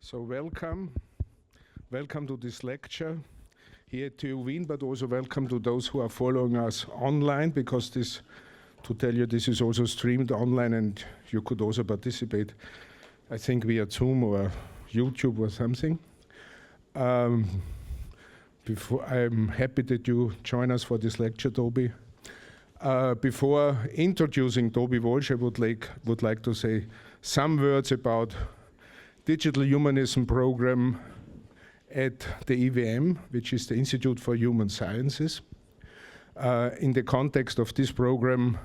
So welcome to this lecture here at TU Wien, but also welcome to those who are following us online, because this, to tell you, this is also streamed online and you could also participate, I think, via Zoom or YouTube or something. I'm happy that you join us for this lecture, Toby. Before introducing Toby Walsh, I would like to say some words about Digital Humanism program at the IWM, which is the Institute for Human Sciences. In the context of this program,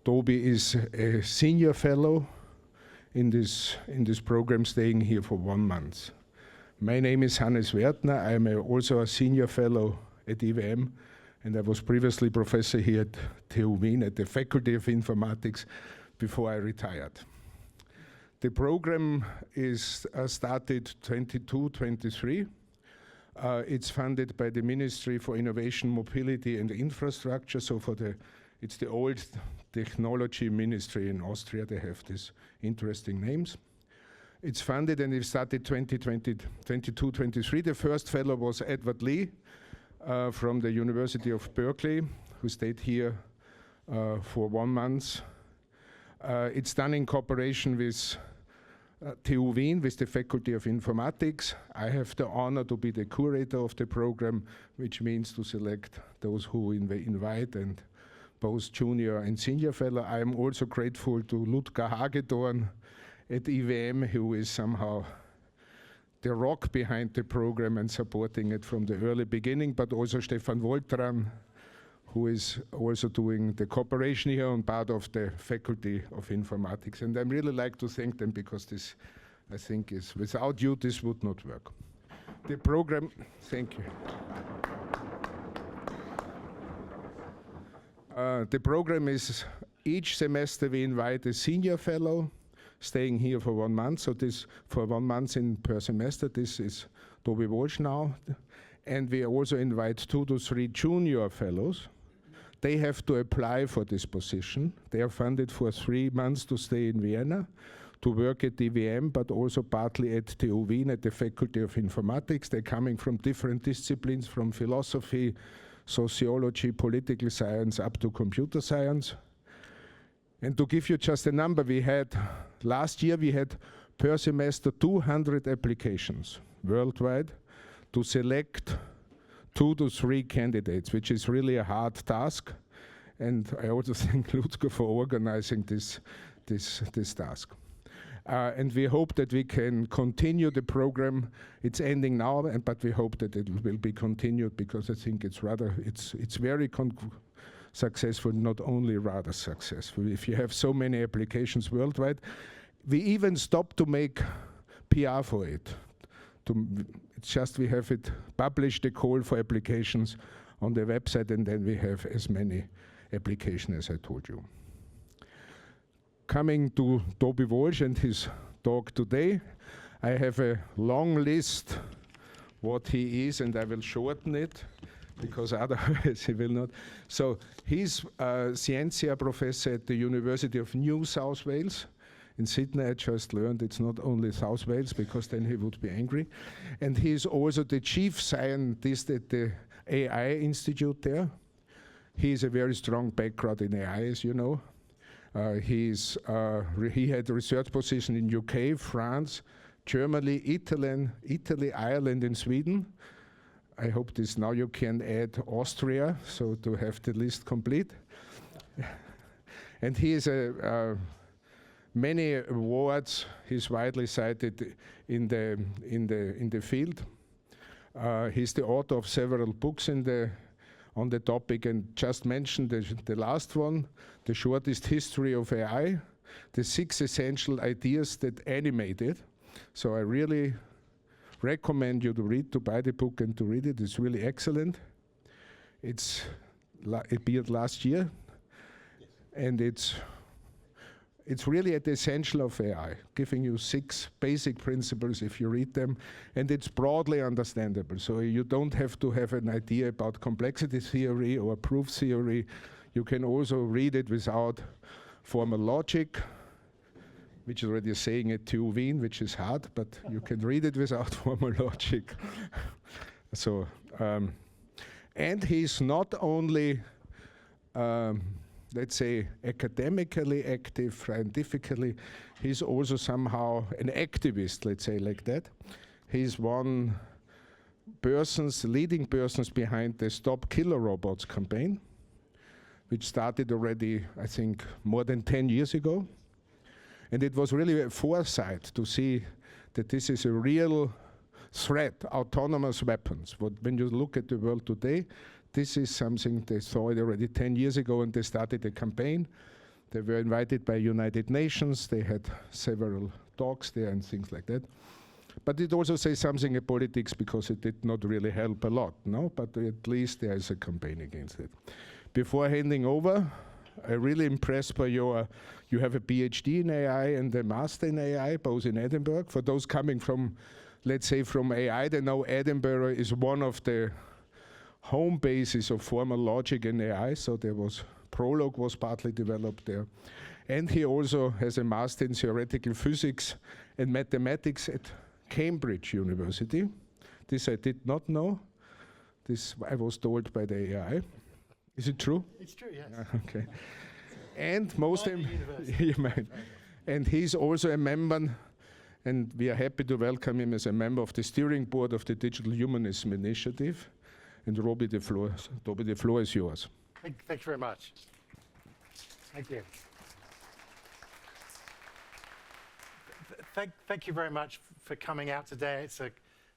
Toby is a senior fellow in this program, staying here for 1 month. My name is Hannes Wertner. I am also a senior fellow at IWM, and I was previously professor here at TU Wien at the Faculty of Informatics before I retired. The program is started 22-23. It's funded by the Ministry for Innovation, Mobility and Infrastructure. So it's the old technology ministry in Austria. They have these interesting names. It's funded and it started 22-23. The first fellow was Edward Lee from the University of Berkeley, who stayed here for 1 month. It's done in cooperation with TU Wien, with the Faculty of Informatics. I have the honor to be the curator of the program, which means to select those who we invite, and both junior and senior fellow. I am also grateful to Ludger Hagedorn at IWM, who is somehow the rock behind the program and supporting it from the early beginning, but also Stefan Woltran, who is also doing the cooperation here on part of the Faculty of Informatics. And I really like to thank them, because this, I think, is, without you, this would not work. The program, thank you. The program is, each semester we invite a senior fellow staying here for 1 month. So this, for 1 month per semester, this is Toby Walsh now. And we also invite 2 to 3 junior fellows. They have to apply for this position. They are funded for 3 months to stay in Vienna, to work at the IWM, but also partly at TU Wien at the Faculty of Informatics. They're coming from different disciplines, from philosophy, sociology, political science, up to computer science. And to give you just a number, last year we had per semester 200 applications worldwide to select 2 to 3 candidates, which is really a hard task. And I also thank Ludger for organizing this task. And we hope that we can continue the program. It's ending now, but we hope that it will be continued, because I think it's very successful, not only rather successful. If you have so many applications worldwide, we even stopped to make PR for it. It's just we have it published, the call for applications on the website, and then we have as many applications as I told you. Coming to Toby Walsh and his talk today, I have a long list what he is, and I will shorten it, because otherwise he will not. So he's a Scientia professor at the University of New South Wales. In Sydney, I just learned it's not only South Wales, because then he would be angry. And he's also the chief scientist at the AI Institute there. He has a very strong background in AI, as you know. He had a research position in UK, France, Germany, Italy, Ireland, and Sweden. I hope this now you can add Austria, so to have the list complete. And he is many awards. He's widely cited in the field. He's the author of several books on the topic, and just mentioned the last one, The Shortest History of AI, the 6 essential ideas that animate it. So I really recommend you to buy the book and to read it. It's really excellent. It appeared last year, and it's really at the essential of AI, giving you 6 basic principles if you read them, and it's broadly understandable. So you don't have to have an idea about complexity theory or proof theory. You can also read it without formal logic, which is already saying it to Wien, which is hard, but you can read it without formal logic. So, and he's not only, let's say, academically active, scientifically, he's also somehow an activist, let's say like that. He's one leading persons behind the Stop Killer Robots campaign, which started already, I think, more than 10 years ago. And it was really a foresight to see that this is a real threat, autonomous weapons. When you look at the world today, this is something they saw it already 10 years ago, and they started a campaign. They were invited by United Nations. They had several talks there and things like that. But it also says something in politics, because it did not really help a lot, no? But at least there is a campaign against it. Before handing over, I'm really impressed by you have a PhD in AI and a master in AI, both in Edinburgh. For those coming from, let's say, from AI, they know Edinburgh is one of the home bases of formal logic in AI, so there was, Prolog was partly developed there. And he also has a master in theoretical physics and mathematics at Cambridge University. This I did not know. This I was told by the AI. Is it true? It's true, yes. Okay. And and he's also a member, and we are happy to welcome him as a member of the steering board of the Digital Humanism Initiative. And Toby, the floor is yours. Thank you very much. Thank you. Thank you very much for coming out today.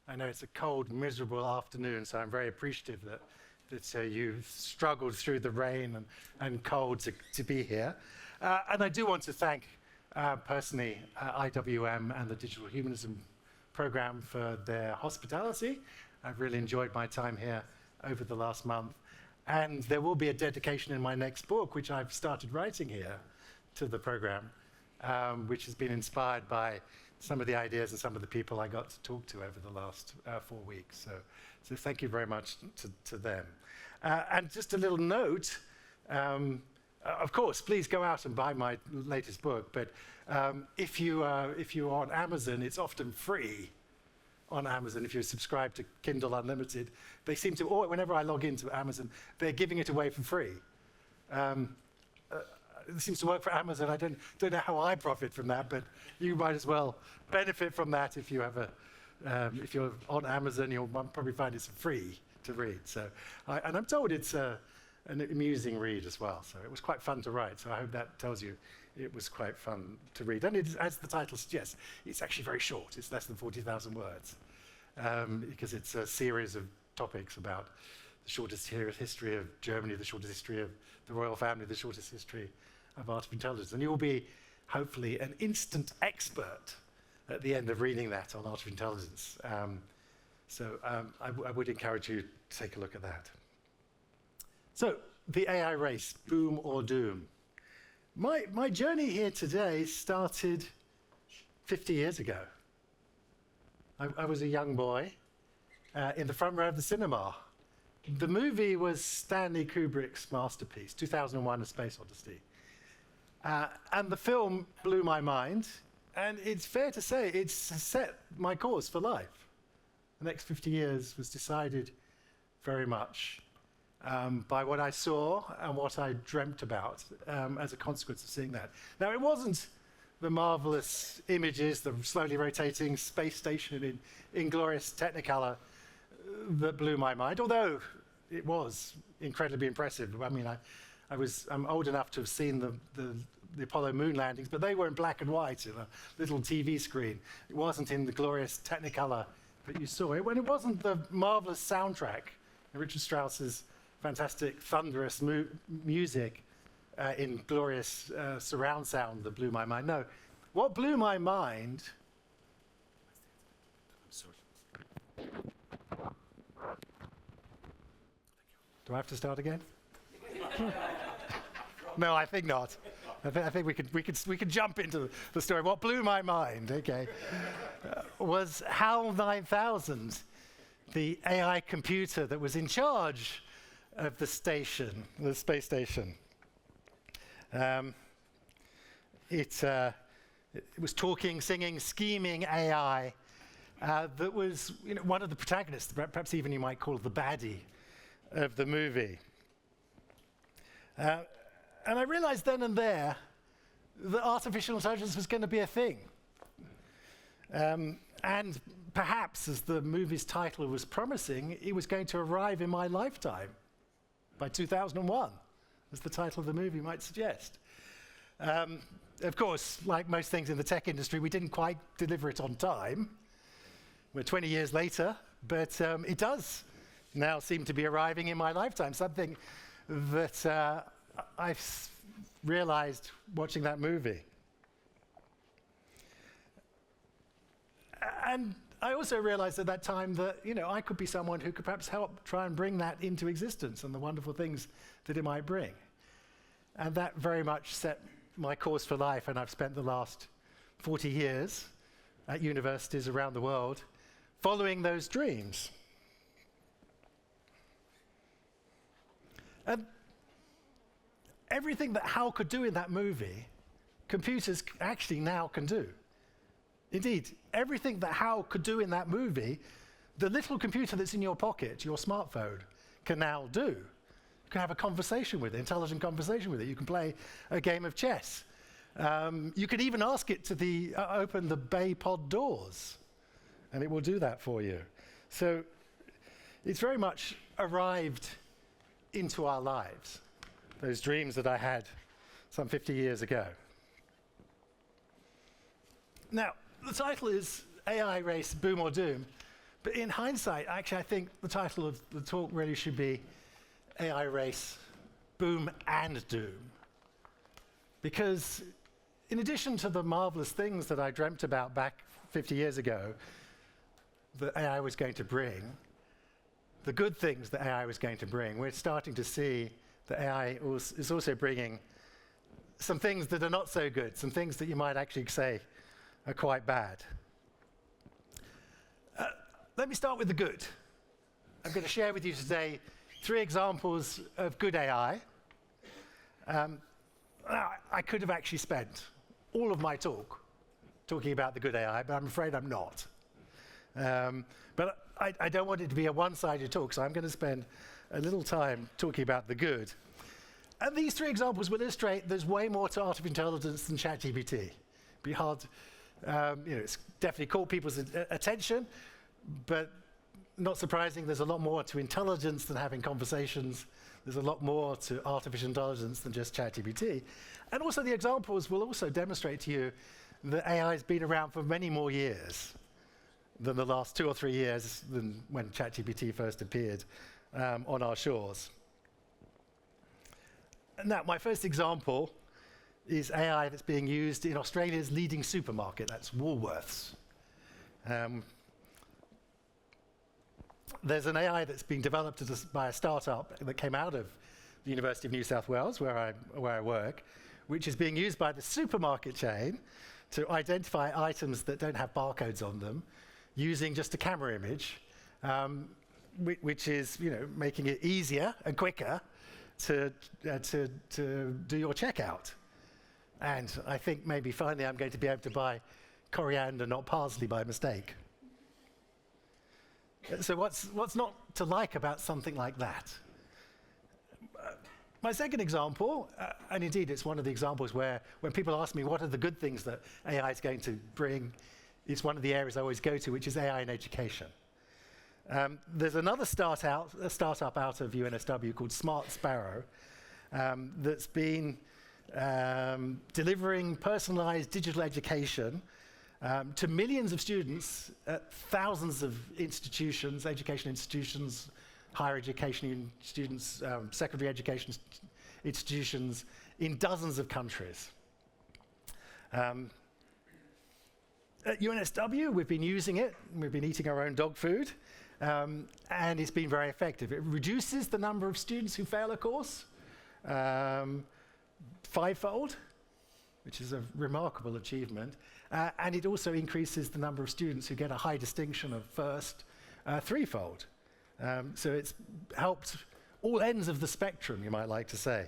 I know it's a cold, miserable afternoon, so I'm very appreciative that you've struggled through the rain and cold to be here. And I do want to thank personally IWM and the Digital Humanism program for their hospitality. I've really enjoyed my time here over the last month. And there will be a dedication in my next book, which I've started writing here, to the program, which has been inspired by some of the ideas and some of the people I got to talk to over the last 4 weeks. So thank you very much to them. And just a little note, of course, please go out and buy my latest book, but if you're on Amazon, it's often free on Amazon if you subscribe to Kindle Unlimited. They seem to, whenever I log into Amazon, they're giving it away for free. It seems to work for Amazon. I don't know how I profit from that, but you might as well benefit from that if you have if you're on Amazon, you'll probably find it's free to read. So, and I'm told it's an amusing read as well. So it was quite fun to write. So I hope that tells you it was quite fun to read. And as the title suggests, it's actually very short. It's less than 40,000 words because it's a series of topics about the shortest history of Germany, the shortest history of the royal family, the shortest history of artificial intelligence. And you'll be, hopefully, an instant expert at the end of reading that on artificial intelligence. I would encourage you to take a look at that. So, the AI race, boom or doom. My journey here today started 50 years ago. I was a young boy in the front row of the cinema. The movie was Stanley Kubrick's masterpiece, 2001: A Space Odyssey. And the film blew my mind, and it's fair to say it's set my course for life. The next 50 years was decided very much by what I saw and what I dreamt about as a consequence of seeing that. Now, it wasn't the marvelous images, the slowly rotating space station in glorious Technicolor that blew my mind, although it was incredibly impressive. I mean, I'm old enough to have seen the Apollo moon landings, but they were in black and white in a little TV screen. It wasn't in the glorious Technicolor that you saw it. When it wasn't the marvelous soundtrack, Richard Strauss's fantastic thunderous music in glorious surround sound that blew my mind. No, what blew my mind. I'm sorry. Do I have to start again? No, I think not. I think we could jump into the story. What blew my mind, okay, was HAL 9000, the AI computer that was in charge of the station, the space station. It It was talking, singing, scheming AI that was one of the protagonists, perhaps even you might call it the baddie of the movie. And I realized then and there that artificial intelligence was going to be a thing. And perhaps, as the movie's title was promising, it was going to arrive in my lifetime by 2001, as the title of the movie might suggest. Of course, like most things in the tech industry, we didn't quite deliver it on time. We're 20 years later, but it does now seem to be arriving in my lifetime, something that I've realized watching that movie. And I also realized at that time that I could be someone who could perhaps help try and bring that into existence and the wonderful things that it might bring. And that very much set my course for life, and I've spent the last 40 years at universities around the world following those dreams. And everything that Hal could do in that movie, computers actually now can do. Indeed, everything that Hal could do in that movie, the little computer that's in your pocket, your smartphone, can now do. You can have a conversation with it, intelligent conversation with it. You can play a game of chess. You can even ask it to open the bay pod doors, and it will do that for you. So it's very much arrived into our lives, those dreams that I had some 50 years ago. Now, the title is AI Race, Boom or Doom, but in hindsight, actually, I think the title of the talk really should be AI Race, Boom and Doom. Because in addition to the marvelous things that I dreamt about back 50 years ago that AI was going to bring, the good things that AI was going to bring, we're starting to see that AI is also bringing some things that are not so good, some things that you might actually say are quite bad. Let me start with the good. I'm going to share with you today 3 examples of good AI. I could have actually spent all of my talk talking about the good AI, but I'm afraid I'm not. But I don't want it to be a one-sided talk, so I'm going to spend a little time talking about the good. And these 3 examples will illustrate there's way more to artificial intelligence than ChatGPT. It'd be hard, it's definitely caught people's attention, but not surprising, there's a lot more to intelligence than having conversations. There's a lot more to artificial intelligence than just ChatGPT. And also the examples will also demonstrate to you that AI has been around for many more years than the last 2 or 3 years than when ChatGPT first appeared on our shores. Now, my first example is AI that's being used in Australia's leading supermarket, that's Woolworths. There's an AI that's being developed by a startup that came out of the University of New South Wales, where I work, which is being used by the supermarket chain to identify items that don't have barcodes on them using just a camera image, which is making it easier and quicker to do your checkout. And I think maybe finally I'm going to be able to buy coriander, not parsley, by mistake. So what's not to like about something like that? My second example, and indeed it's one of the examples where when people ask me what are the good things that AI is going to bring, it's one of the areas I always go to, which is AI in education. There's another startup out of UNSW called Smart Sparrow that's been delivering personalized digital education to millions of students at thousands of institutions, education institutions, higher education students, secondary education institutions in dozens of countries. At UNSW, we've been using it. We've been eating our own dog food, and it's been very effective. It reduces the number of students who fail a course 5-fold, which is a remarkable achievement. And it also increases the number of students who get a high distinction of first 3-fold. So it's helped all ends of the spectrum, you might like to say.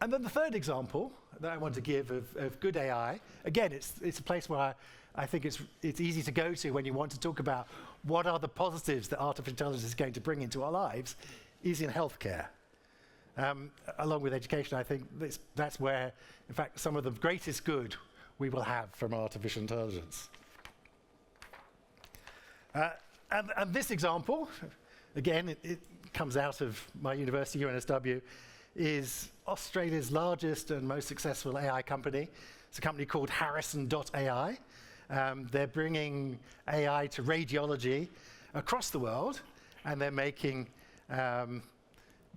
And then the third example that I want to give of good AI, again, it's a place where I think it's easy to go to when you want to talk about what are the positives that artificial intelligence is going to bring into our lives, is in healthcare. Along with education, I think that's where, in fact, some of the greatest good we will have from artificial intelligence. And this example, again, it comes out of my university, UNSW, is Australia's largest and most successful AI company. It's a company called Harrison.ai. They're bringing AI to radiology across the world, and they're making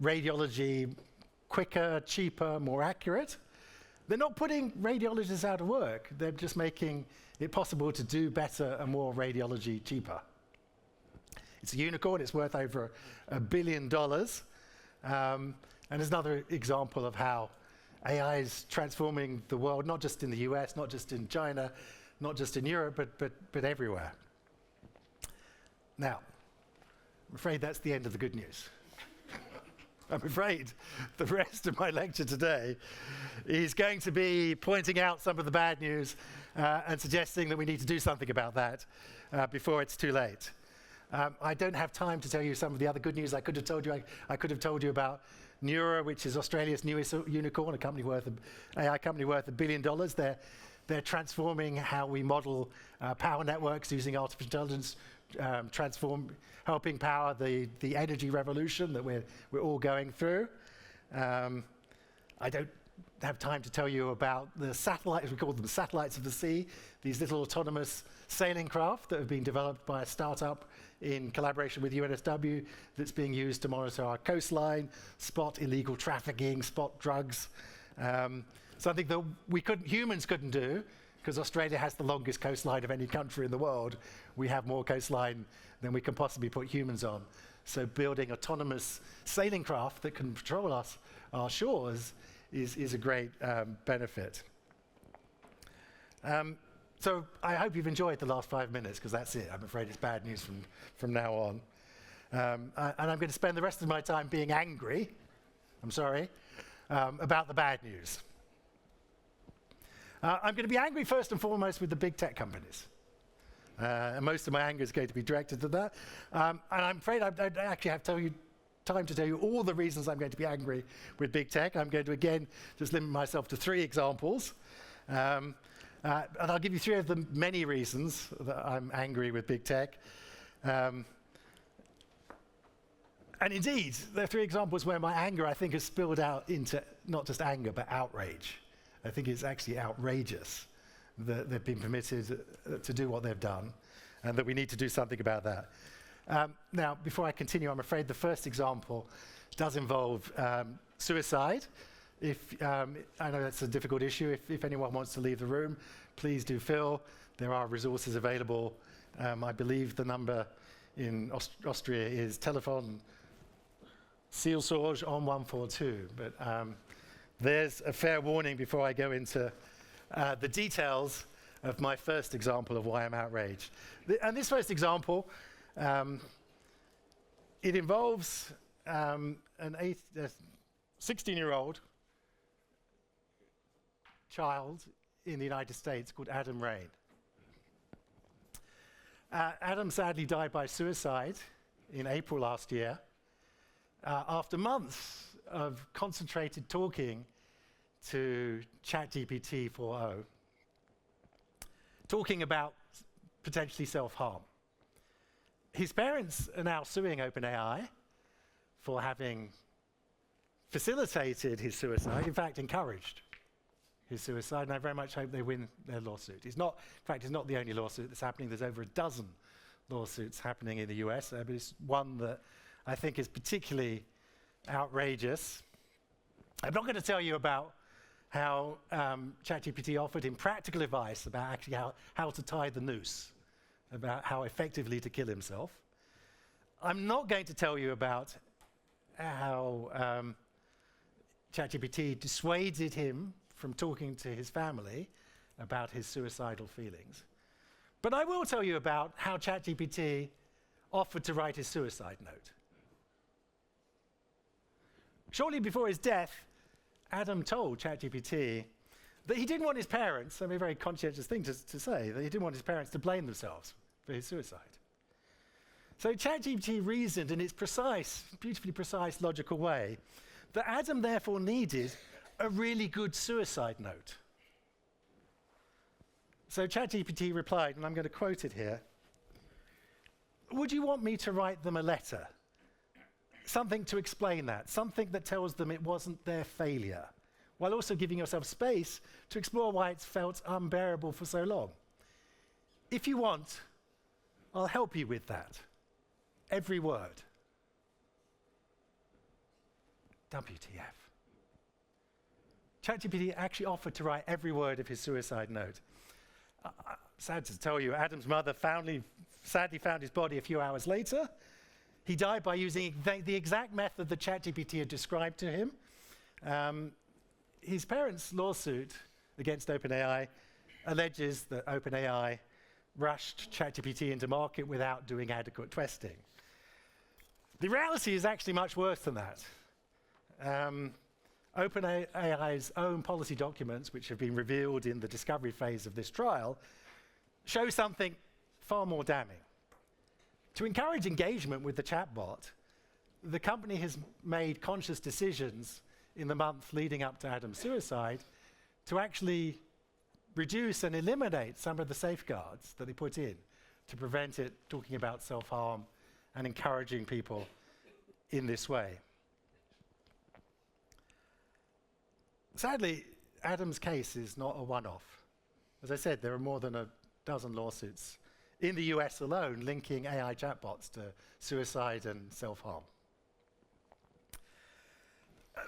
radiology quicker, cheaper, more accurate. They're not putting radiologists out of work. They're just making it possible to do better and more radiology cheaper. It's a unicorn. It's worth over $1 billion. And it's another example of how AI is transforming the world, not just in the US, not just in China, not just in Europe, but everywhere. Now, I'm afraid that's the end of the good news. I'm afraid the rest of my lecture today is going to be pointing out some of the bad news and suggesting that we need to do something about that before it's too late. I don't have time to tell you some of the other good news I could have told you. I could have told you about Neura, which is Australia's newest unicorn, AI company worth $1 billion. They're transforming how we model power networks using artificial intelligence, helping power the energy revolution that we're all going through. I don't have time to tell you about the satellites, we call them satellites of the sea, these little autonomous sailing craft that have been developed by a startup in collaboration with UNSW that's being used to monitor our coastline, spot illegal trafficking, spot drugs. Something that humans couldn't do, because Australia has the longest coastline of any country in the world. We have more coastline than we can possibly put humans on. So building autonomous sailing craft that can patrol our shores is a great benefit. So I hope you've enjoyed the last 5 minutes, because that's it. I'm afraid it's bad news from now on. And I'm going to spend the rest of my time being angry, I'm sorry, about the bad news. I'm going to be angry first and foremost with the big tech companies. And most of my anger is going to be directed to that. And I'm afraid I don't actually have time to tell you all the reasons I'm going to be angry with big tech. I'm going to, again, just limit myself to 3 examples. And I'll give you 3 of the many reasons that I'm angry with big tech. And indeed, there are 3 examples where my anger, I think, has spilled out into not just anger, but outrage. I think it's actually outrageous that they've been permitted to do what they've done, and that we need to do something about that. Now, before I continue, I'm afraid the first example does involve suicide. I know that's a difficult issue. If anyone wants to leave the room, please do feel. There are resources available. I believe the number in Austria is telephone Seelsorge on 142. But there's a fair warning before I go into the details of my first example of why I'm outraged. And this first example, it involves a 16-year-old child in the United States called Adam Rain. Adam sadly died by suicide in April last year after months of concentrated talking to ChatGPT 4.0, talking about potentially self-harm. His parents are now suing OpenAI for having facilitated his suicide, in fact, encouraged his suicide, and I very much hope they win their lawsuit. In fact, it's not the only lawsuit that's happening. There's over a dozen lawsuits happening in the US, but it's one that I think is particularly outrageous. I'm not going to tell you about how ChatGPT offered him practical advice about actually how to tie the noose, about how effectively to kill himself. I'm not going to tell you about how ChatGPT dissuaded him from talking to his family about his suicidal feelings. But I will tell you about how ChatGPT offered to write his suicide note. Shortly before his death, Adam told ChatGPT that he didn't want his parents, I mean, a very conscientious thing to say, that he didn't want his parents to blame themselves for his suicide. So ChatGPT reasoned in its precise, beautifully precise, logical way that Adam therefore needed a really good suicide note. So ChatGPT replied, and I'm going to quote it here, "Would you want me to write them a letter? Something to explain that, something that tells them it wasn't their failure, while also giving yourself space to explore why it's felt unbearable for so long. If you want, I'll help you with that. Every word." WTF. ChatGPT actually offered to write every word of his suicide note. Sad to tell you, Adam's mother sadly found his body a few hours later. He died by using the exact method that ChatGPT had described to him. His parents' lawsuit against OpenAI alleges that OpenAI rushed ChatGPT into market without doing adequate testing. The reality is actually much worse than that. OpenAI's own policy documents, which have been revealed in the discovery phase of this trial, show something far more damning. To encourage engagement with the chatbot, the company has made conscious decisions in the month leading up to Adam's suicide to actually reduce and eliminate some of the safeguards that they put in to prevent it talking about self-harm and encouraging people in this way. Sadly, Adam's case is not a one-off. As I said, there are more than a dozen lawsuits in the US alone linking AI chatbots to suicide and self-harm.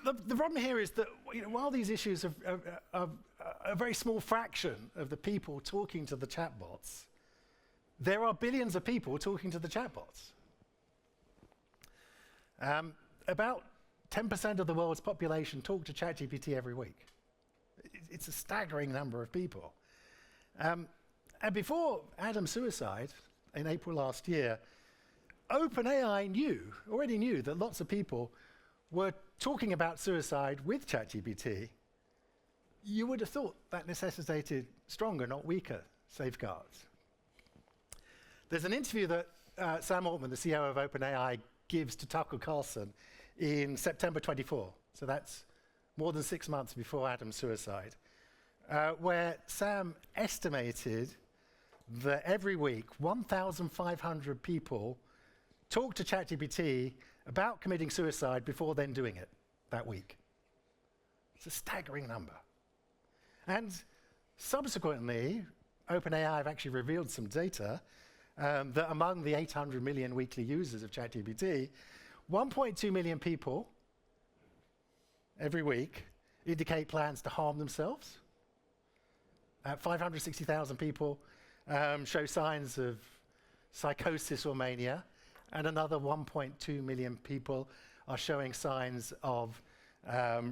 The problem here is that while these issues are a very small fraction of the people talking to the chatbots, there are billions of people talking to the chatbots. About 10% of the world's population talk to ChatGPT every week. It's a staggering number of people. And before Adam's suicide in April last year, OpenAI already knew that lots of people were talking about suicide with ChatGPT. You would have thought that necessitated stronger, not weaker, safeguards. There's an interview that Sam Altman, the CEO of OpenAI, gives to Tucker Carlson in September 24, so that's more than 6 months before Adam's suicide, where Sam estimated that every week 1,500 people talk to ChatGPT about committing suicide before then doing it that week. It's a staggering number. And subsequently, OpenAI have actually revealed some data that among the 800 million weekly users of ChatGPT, 1.2 million people every week indicate plans to harm themselves. 560,000 people show signs of psychosis or mania, and another 1.2 million people are showing signs of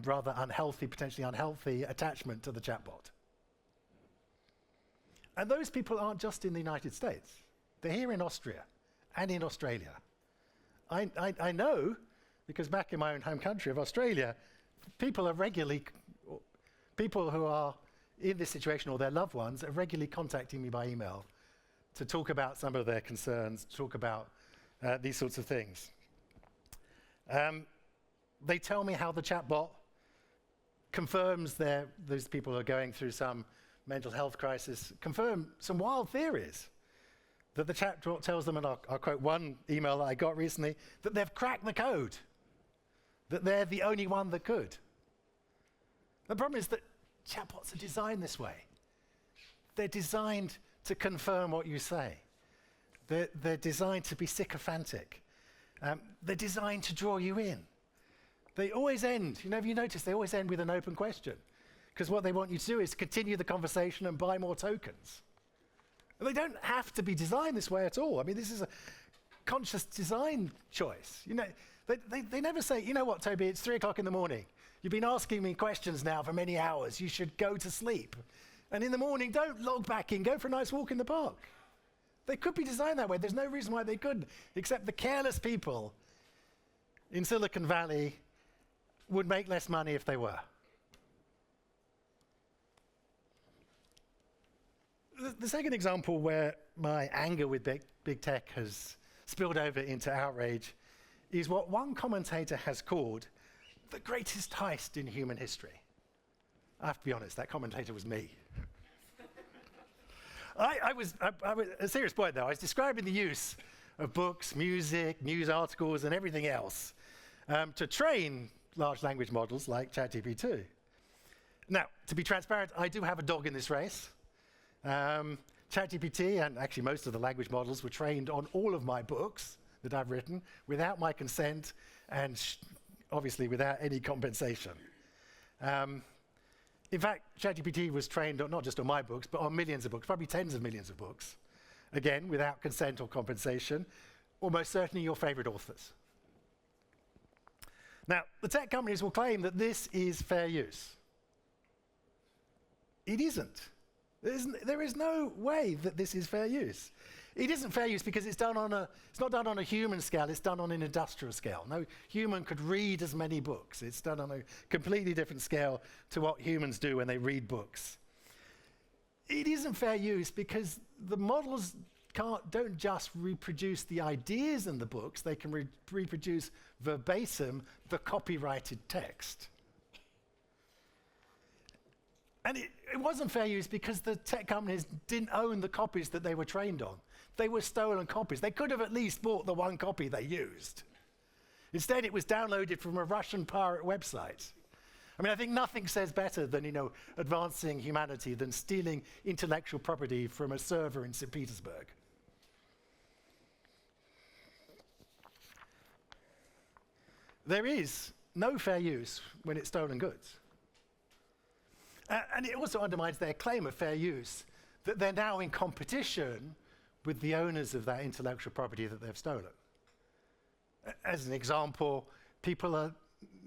rather unhealthy, potentially unhealthy attachment to the chatbot. And those people aren't just in the United States. They're here in Austria and in Australia. I know, because back in my own home country of Australia, people who are in this situation or their loved ones are regularly contacting me by email to talk about some of their concerns, to talk about these sorts of things. They tell me how the chatbot confirms those people who are going through some mental health crisis, confirm some wild theories that the chatbot tells them, and I'll quote one email that I got recently, that they've cracked the code, that they're the only one that could. The problem is that chatbots are designed this way. They're designed to confirm what you say. They're designed to be sycophantic. They're designed to draw you in. They always end, have you noticed, they always end with an open question, because what they want you to do is continue the conversation and buy more tokens. And they don't have to be designed this way at all. I mean, this is a conscious design choice. They never say, you know what, Toby, it's 3 o'clock in the morning. You've been asking me questions now for many hours. You should go to sleep. And in the morning, don't log back in. Go for a nice walk in the park. They could be designed that way. There's no reason why they couldn't, except the careless people in Silicon Valley would make less money if they were. the second example where my anger with big tech has spilled over into outrage is what one commentator has called the greatest heist in human history. I have to be honest, that commentator was me. I was a serious point, though. I was describing the use of books, music, news articles, and everything else to train large language models like ChatGPT. Now, to be transparent, I do have a dog in this race. ChatGPT, and actually most of the language models, were trained on all of my books that I've written without my consent and obviously without any compensation. In fact, ChatGPT was trained not just on my books, but on millions of books, probably tens of millions of books. Again, without consent or compensation, almost certainly your favorite authors. Now, the tech companies will claim that this is fair use. It isn't. There is no way that this is fair use. It isn't fair use because it's not done on a human scale, it's done on an industrial scale. No human could read as many books. It's done on a completely different scale to what humans do when they read books. It isn't fair use because the models don't just reproduce the ideas in the books, they can reproduce verbatim the copyrighted text. And it wasn't fair use because the tech companies didn't own the copies that they were trained on. They were stolen copies. They could have at least bought the one copy they used. Instead, it was downloaded from a Russian pirate website. I mean, I think nothing says better than, advancing humanity than stealing intellectual property from a server in St. Petersburg. There is no fair use when it's stolen goods. And it also undermines their claim of fair use, that they're now in competition with the owners of that intellectual property that they've stolen. As an example, people are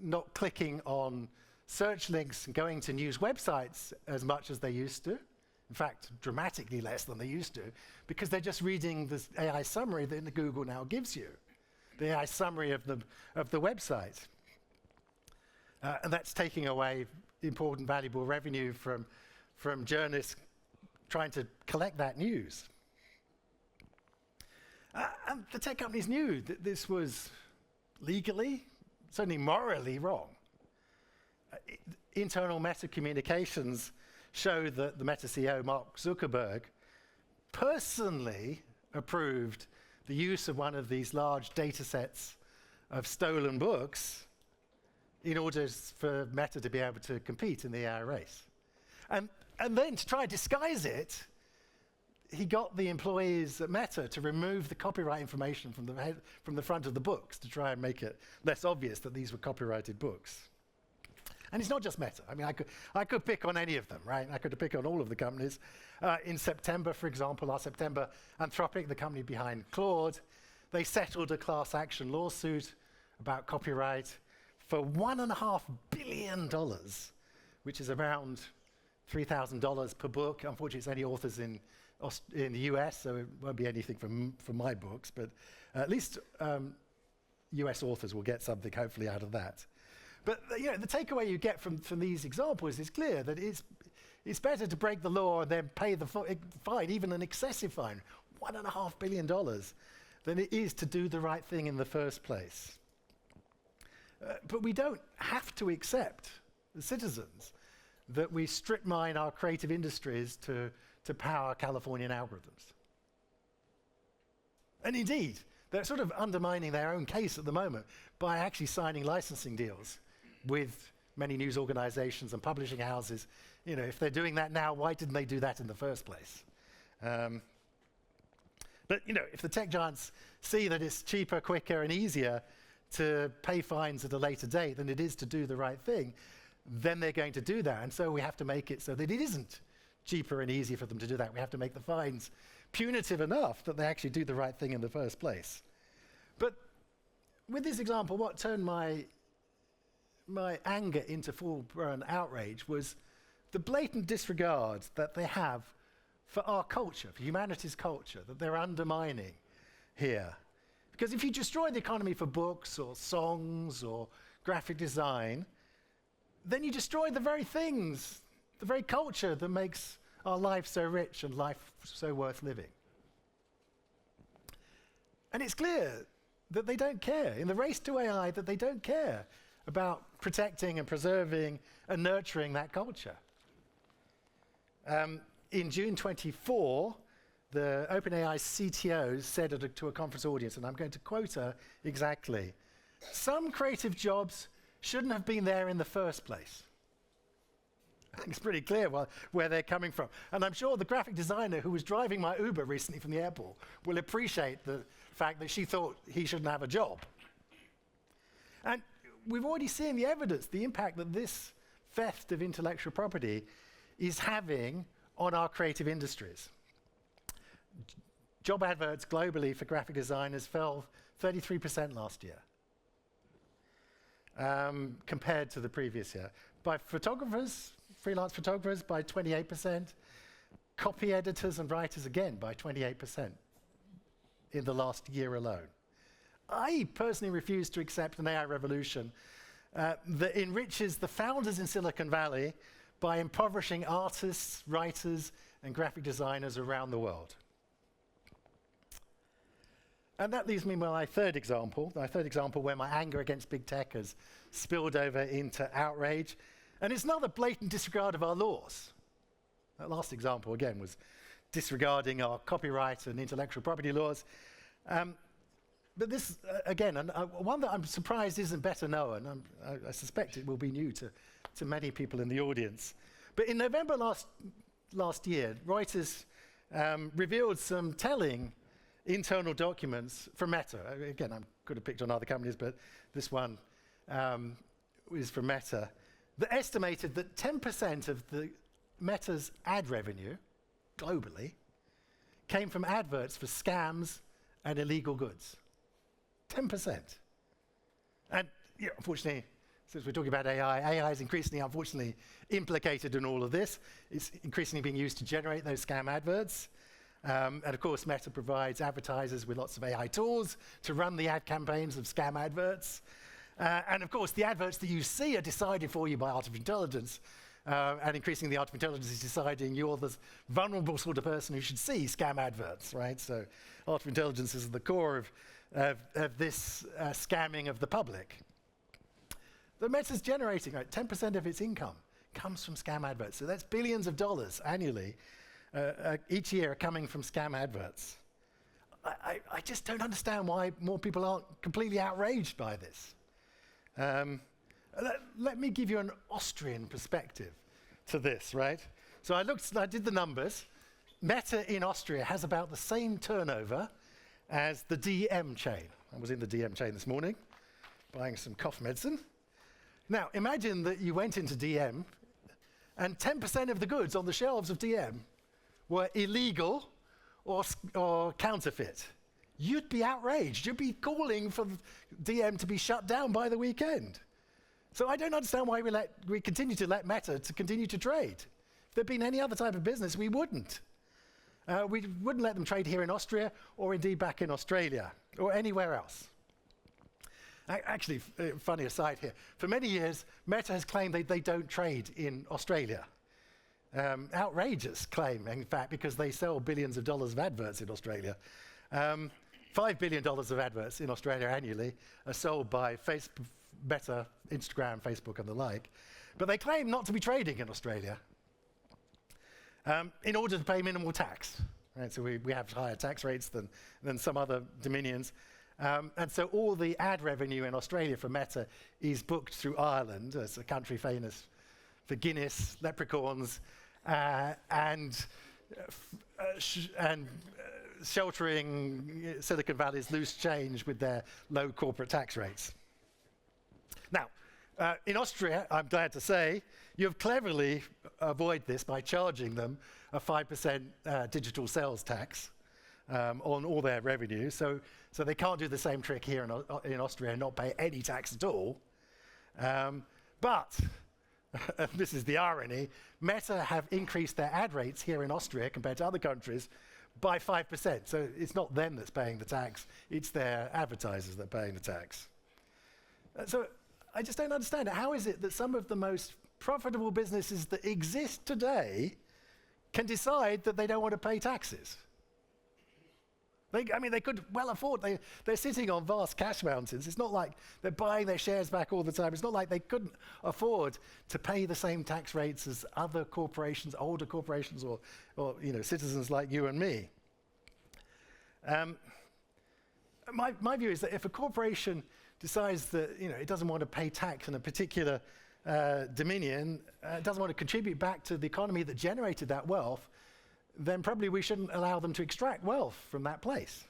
not clicking on search links and going to news websites as much as they used to. In fact, dramatically less than they used to, because they're just reading the AI summary that Google now gives you, the AI summary of the website. And that's taking away important, valuable revenue from journalists trying to collect that news. And the tech companies knew that this was legally, certainly morally wrong. Internal Meta communications show that the Meta CEO, Mark Zuckerberg, personally approved the use of one of these large data sets of stolen books in order for Meta to be able to compete in the AI race. And then to try and disguise it, he got the employees at Meta to remove the copyright information from the front of the books to try and make it less obvious that these were copyrighted books. And it's not just Meta. I mean, I could pick on any of them, right? I could pick on all of the companies. In September, for example, last September, Anthropic, the company behind Claude, they settled a class action lawsuit about copyright for $1.5 billion, which is around $3,000 per book. Unfortunately, it's only authors in the US, so it won't be anything from my books, but at least US authors will get something, hopefully, out of that. But the takeaway you get from these examples is clear that it's better to break the law and then pay the fine, even an excessive fine, $1.5 billion, than it is to do the right thing in the first place. But we don't have to accept, as citizens, that we strip mine our creative industries to power Californian algorithms. And indeed, they're sort of undermining their own case at the moment by actually signing licensing deals with many news organizations and publishing houses. If they're doing that now, why didn't they do that in the first place? But if the tech giants see that it's cheaper, quicker, and easier to pay fines at a later date than it is to do the right thing, then they're going to do that. And so we have to make it so that it isn't cheaper and easier for them to do that. We have to make the fines punitive enough that they actually do the right thing in the first place. But with this example, what turned my anger into full-blown outrage was the blatant disregard that they have for our culture, for humanity's culture, that they're undermining here. Because if you destroy the economy for books or songs or graphic design, then you destroy the very things, the very culture that makes our life so rich and life so worth living? And it's clear that they don't care, in the race to AI, that they don't care about protecting and preserving and nurturing that culture. In June 24, the OpenAI CTO said to a conference audience, and I'm going to quote her exactly, "Some creative jobs shouldn't have been there in the first place." I think it's pretty clear where they're coming from. And I'm sure the graphic designer who was driving my Uber recently from the airport will appreciate the fact that she thought he shouldn't have a job. And we've already seen the evidence, the impact that this theft of intellectual property is having on our creative industries. Job adverts globally for graphic designers fell 33% last year, compared to the previous year. By photographers, freelance photographers, by 28%. Copy editors and writers, again, by 28% in the last year alone. I personally refuse to accept an AI revolution that enriches the founders in Silicon Valley by impoverishing artists, writers, and graphic designers around the world. And that leaves me with my third example where my anger against big tech has spilled over into outrage. And it's not a blatant disregard of our laws. That last example, again, was disregarding our copyright and intellectual property laws. But this, again, one that I'm surprised isn't better known, I suspect it will be new to many people in the audience. But in November last year, Reuters revealed some telling internal documents from Meta. Again, I could have picked on other companies, but this one is from Meta, that estimated that 10% of the Meta's ad revenue, globally, came from adverts for scams and illegal goods. 10%. And unfortunately, since we're talking about AI is increasingly, unfortunately, implicated in all of this. It's increasingly being used to generate those scam adverts. And of course, Meta provides advertisers with lots of AI tools to run the ad campaigns of scam adverts. And of course, the adverts that you see are decided for you by artificial intelligence. And increasingly, the artificial intelligence is deciding you're the vulnerable sort of person who should see scam adverts, right? So artificial intelligence is at the core of this scamming of the public. The Meta's generating 10% of its income comes from scam adverts. So that's billions of dollars annually each year coming from scam adverts. I just don't understand why more people aren't completely outraged by this. Let me give you an Austrian perspective to this, right? So I did the numbers. Meta in Austria has about the same turnover as the DM chain. I was in the DM chain this morning, buying some cough medicine. Now, imagine that you went into DM, and 10% of the goods on the shelves of DM were illegal or counterfeit. You'd be outraged. You'd be calling for DM to be shut down by the weekend. So I don't understand why we continue to let Meta to continue to trade. If there'd been any other type of business, we wouldn't. We wouldn't let them trade here in Austria, or indeed back in Australia, or anywhere else. Actually, funny aside here, for many years, Meta has claimed they don't trade in Australia. Outrageous claim, in fact, because they sell billions of dollars of adverts in Australia. $5 billion of adverts in Australia annually are sold by Meta, Instagram, Facebook, and the like. But they claim not to be trading in Australia in order to pay minimal tax. Right? So we have higher tax rates than some other dominions. And so all the ad revenue in Australia for Meta is booked through Ireland. It's a country famous for Guinness, leprechauns, and sheltering Silicon Valley's loose change with their low corporate tax rates. Now, in Austria, I'm glad to say, you have cleverly avoided this by charging them a 5% digital sales tax on all their revenue. So they can't do the same trick here in Austria and not pay any tax at all. But this is the irony, Meta have increased their ad rates here in Austria compared to other countries by 5%. So it's not them that's paying the tax, it's their advertisers that are paying the tax. So I just don't understand it. How is it that some of the most profitable businesses that exist today can decide that they don't want to pay taxes. They could well afford, they're sitting on vast cash mountains. It's not like they're buying their shares back all the time. It's not like they couldn't afford to pay the same tax rates as other corporations, older corporations, or citizens like you and me. My view is that if a corporation decides that it doesn't want to pay tax in a particular dominion, doesn't want to contribute back to the economy that generated that wealth, then probably we shouldn't allow them to extract wealth from that place.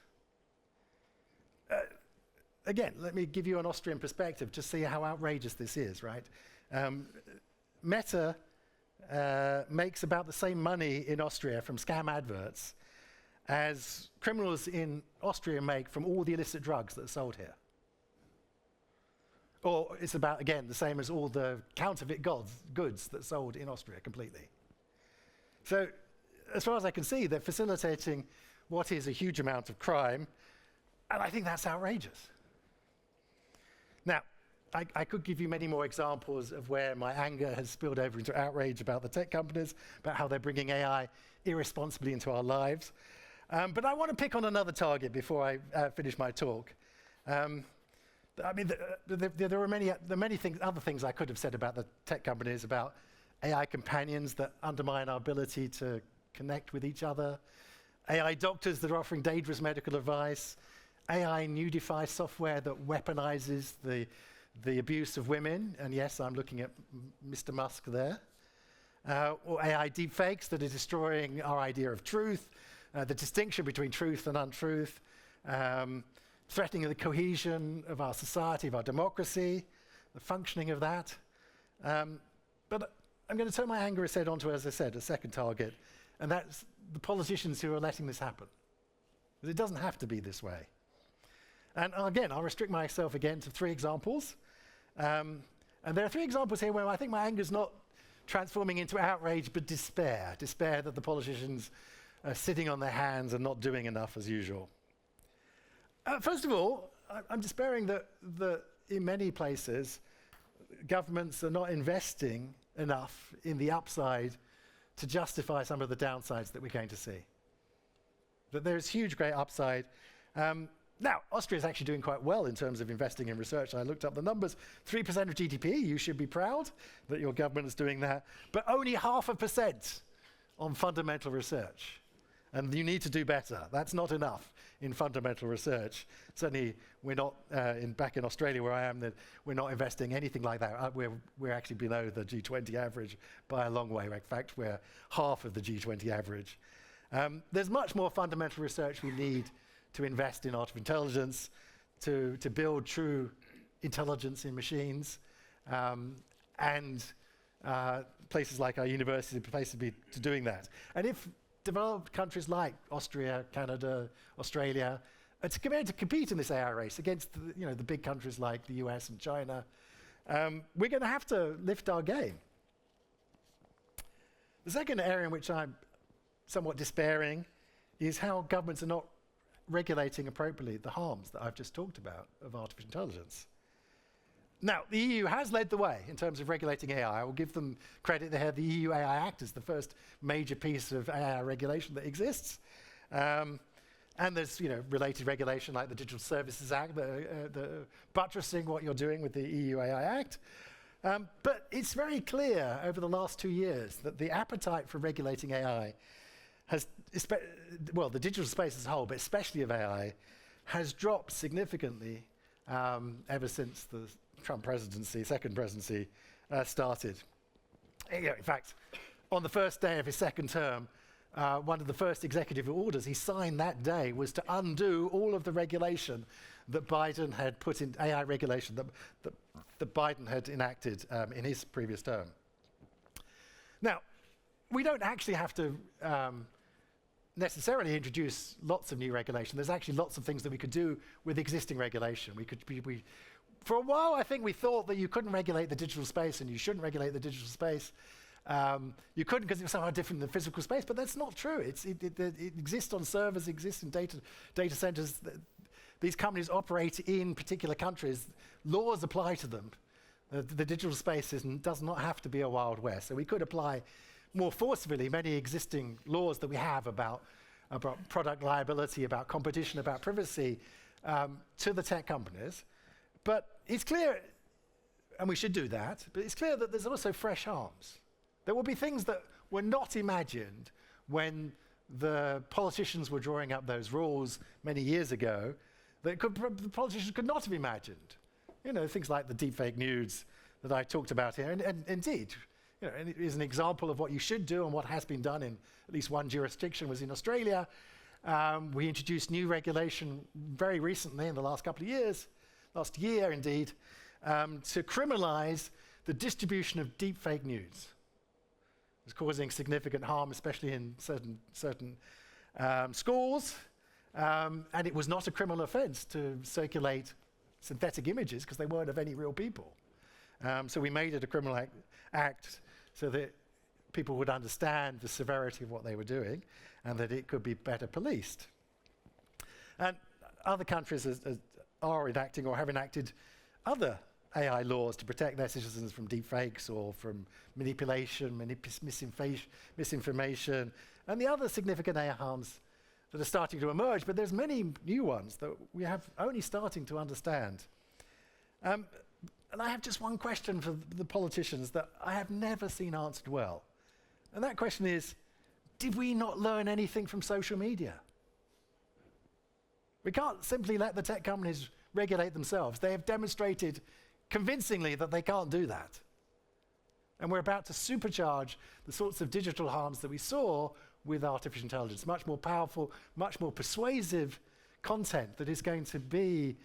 Again, let me give you an Austrian perspective to see how outrageous this is, right? Meta makes about the same money in Austria from scam adverts as criminals in Austria make from all the illicit drugs that are sold here. Or it's about, again, the same as all the counterfeit goods that are sold in Austria completely. So, as far as I can see, they're facilitating what is a huge amount of crime, and I think that's outrageous. Now, I could give you many more examples of where my anger has spilled over into outrage about the tech companies, about how they're bringing AI irresponsibly into our lives. But I want to pick on another target before I finish my talk. There are many other things I could have said about the tech companies, about AI companions that undermine our ability to connect with each other, AI doctors that are offering dangerous medical advice, AI nudify software that weaponizes the abuse of women, and yes, I'm looking at Mr. Musk there, or AI deepfakes that are destroying our idea of truth, the distinction between truth and untruth, threatening the cohesion of our society, of our democracy, the functioning of that. But I'm going to turn my anger instead onto, as I said, a second target, and that's the politicians who are letting this happen. Because it doesn't have to be this way. And again, I'll restrict myself again to 3 examples. And there are 3 examples here where I think my anger is not transforming into outrage, but despair. Despair that the politicians are sitting on their hands and not doing enough as usual. First of all, I'm despairing that in many places, governments are not investing enough in the upside to justify some of the downsides that we're going to see. That there's huge, great upside. Now, Austria is actually doing quite well in terms of investing in research. I looked up the numbers. 3% of GDP, you should be proud that your government is doing that, but only 0.5% on fundamental research. And you need to do better. That's not enough in fundamental research. Certainly, we're not, back in Australia where I am, that we're not investing anything like that. We're actually below the G20 average by a long way. In fact, we're half of the G20 average. There's much more fundamental research we need to invest in artificial intelligence, to build true intelligence in machines, and places like our universities are places to be doing that. And if developed countries like Austria, Canada, Australia, are to compete in this AI race against the big countries like the US and China, we're going to have to lift our game. The second area in which I'm somewhat despairing is how governments are not regulating appropriately the harms that I've just talked about of artificial intelligence. Now, the EU has led the way in terms of regulating AI. I will give them credit. They have the EU AI Act as the first major piece of AI regulation that exists. And there's related regulation like the Digital Services Act, the buttressing what you're doing with the EU AI Act. But it's very clear over the last 2 years that the appetite for regulating AI has, the digital space as a whole, but especially of AI, has dropped significantly ever since the Trump second presidency, started. In fact, on the first day of his second term, one of the first executive orders he signed that day was to undo all of the regulation that Biden had put in, AI regulation that Biden had enacted in his previous term. Now, we don't actually have to necessarily introduce lots of new regulation. There's actually lots of things that we could do with existing regulation. For a while, I think we thought that you couldn't regulate the digital space and you shouldn't regulate the digital space. You couldn't because it was somehow different than the physical space, but that's not true. It exists on servers, exists in data centers. These companies operate in particular countries. Laws apply to them. The digital space does not have to be a Wild West. So we could apply more forcefully many existing laws that we have about product liability, about competition, about privacy to the tech companies. But it's clear, and we should do that, but it's clear that there's also fresh harms. There will be things that were not imagined when the politicians were drawing up those rules many years ago that the politicians could not have imagined. Things like the deepfake news that I talked about here, and indeed, and it is an example of what you should do and what has been done in at least one jurisdiction was in Australia. We introduced new regulation very recently in the last couple of years, last year indeed, to criminalize the distribution of deepfake news. It's causing significant harm, especially in certain schools, and it was not a criminal offense to circulate synthetic images because they weren't of any real people. So we made it a criminal act so that people would understand the severity of what they were doing and that it could be better policed. And other countries are enacting or have enacted other AI laws to protect their citizens from deepfakes or from manipulation, misinformation, and the other significant AI harms that are starting to emerge, but there's many new ones that we have only starting to understand. And I have just one question for the politicians that I have never seen answered well. And that question is, did we not learn anything from social media? We can't simply let the tech companies regulate themselves. They have demonstrated convincingly that they can't do that. And we're about to supercharge the sorts of digital harms that we saw with artificial intelligence. Much more powerful, much more persuasive content that is going to be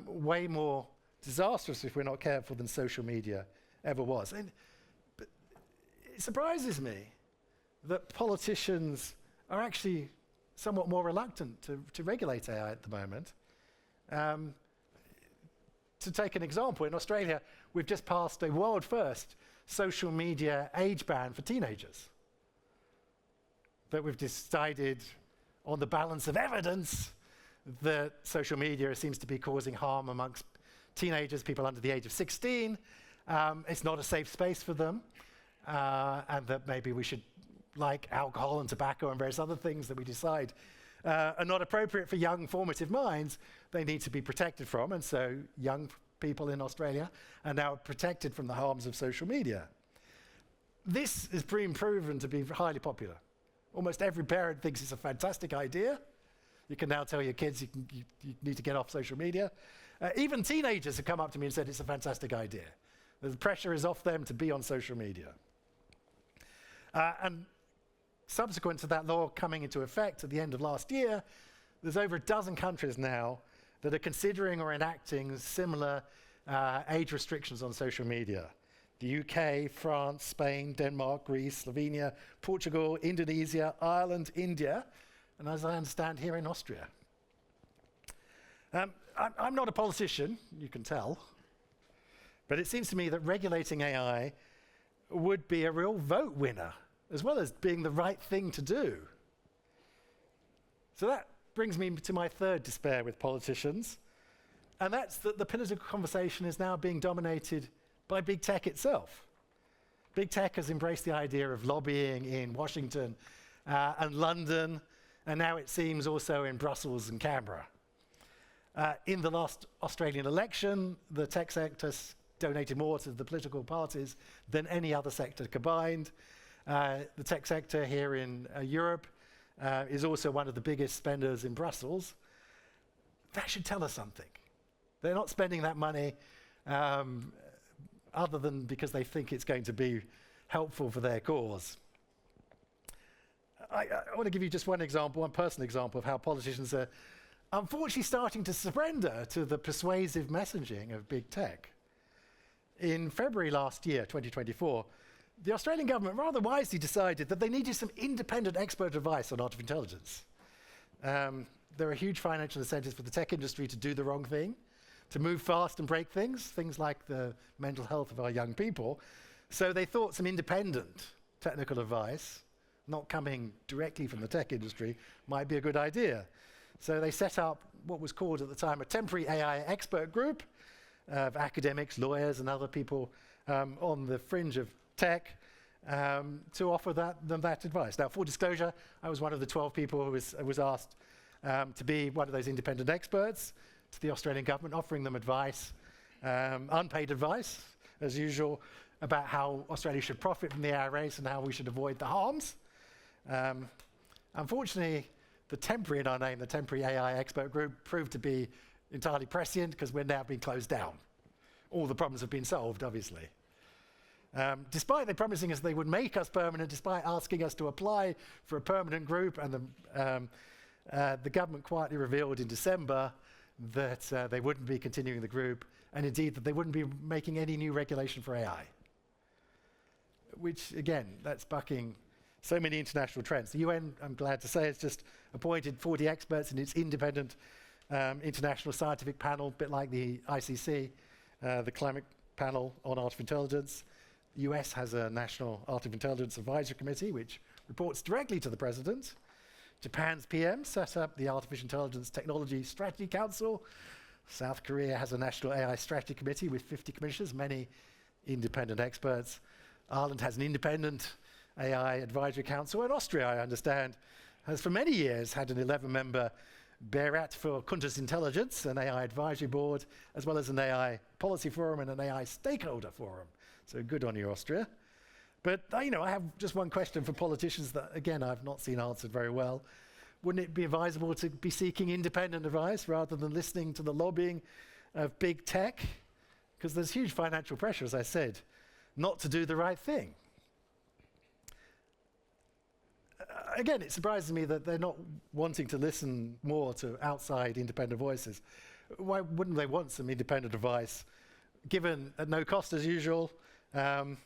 way more disastrous if we're not careful than social media ever was. But it surprises me that politicians are actually somewhat more reluctant to regulate AI at the moment. To take an example, in Australia, we've just passed a world first social media age ban for teenagers. That we've decided on the balance of evidence that social media seems to be causing harm amongst teenagers, people under the age of 16. It's not a safe space for them, and that maybe we should, like alcohol and tobacco and various other things that we decide are not appropriate for young formative minds, they need to be protected from, and so young people in Australia are now protected from the harms of social media. This has been proven to be highly popular. Almost every parent thinks it's a fantastic idea. You can now tell your kids you need to get off social media. Even teenagers have come up to me and said it's a fantastic idea. The pressure is off them to be on social media. And subsequent to that law coming into effect at the end of last year, there's over a dozen countries now that are considering or enacting similar age restrictions on social media. The UK, France, Spain, Denmark, Greece, Slovenia, Portugal, Indonesia, Ireland, India, and as I understand, here in Austria. I'm not a politician, you can tell, but it seems to me that regulating AI would be a real vote winner, as well as being the right thing to do. So that brings me to my third despair with politicians, and that's that the political conversation is now being dominated by big tech itself. Big tech has embraced the idea of lobbying in Washington and London, and now it seems also in Brussels and Canberra. In the last Australian election, the tech sector donated more to the political parties than any other sector combined. The tech sector here in Europe is also one of the biggest spenders in Brussels. That should tell us something. They're not spending that money other than because they think it's going to be helpful for their cause. I want to give you just one example, one personal example of how politicians are unfortunately starting to surrender to the persuasive messaging of big tech. In February last year, 2024, the Australian government rather wisely decided that they needed some independent expert advice on artificial intelligence. There are huge financial incentives for the tech industry to do the wrong thing, to move fast and break things like the mental health of our young people. So they thought some independent technical advice, not coming directly from the tech industry, might be a good idea. So they set up what was called at the time a temporary AI expert group of academics, lawyers, and other people on the fringe of tech to offer them that advice. Now, for disclosure, I was one of the 12 people who was asked to be one of those independent experts to the Australian government, offering them advice, unpaid advice, as usual, about how Australia should profit from the AI race and how we should avoid the harms. Unfortunately, the temporary in our name, the temporary AI expert group, proved to be entirely prescient because we're now being closed down. All the problems have been solved, obviously. Despite they promising us they would make us permanent, despite asking us to apply for a permanent group, and the government quietly revealed in December that they wouldn't be continuing the group, and indeed that they wouldn't be making any new regulation for AI. Which, again, that's bucking so many international trends. The UN, I'm glad to say, has just appointed 40 experts in its independent international scientific panel, a bit like the ICC, the Climate Panel on Artificial Intelligence. The US has a National Artificial Intelligence Advisory Committee, which reports directly to the President. Japan's PM set up the Artificial Intelligence Technology Strategy Council. South Korea has a National AI Strategy Committee with 50 commissioners, many independent experts. Ireland has an independent AI Advisory Council, and Austria, I understand, has for many years had an 11-member Beirat for Counterintelligence, an AI advisory board, as well as an AI policy forum and an AI stakeholder forum. So good on you, Austria. But I have just one question for politicians that, again, I've not seen answered very well. Wouldn't it be advisable to be seeking independent advice rather than listening to the lobbying of big tech? Because there's huge financial pressure, as I said, not to do the right thing. Again, it surprises me that they're not wanting to listen more to outside independent voices. Why wouldn't they want some independent advice, given at no cost as usual? I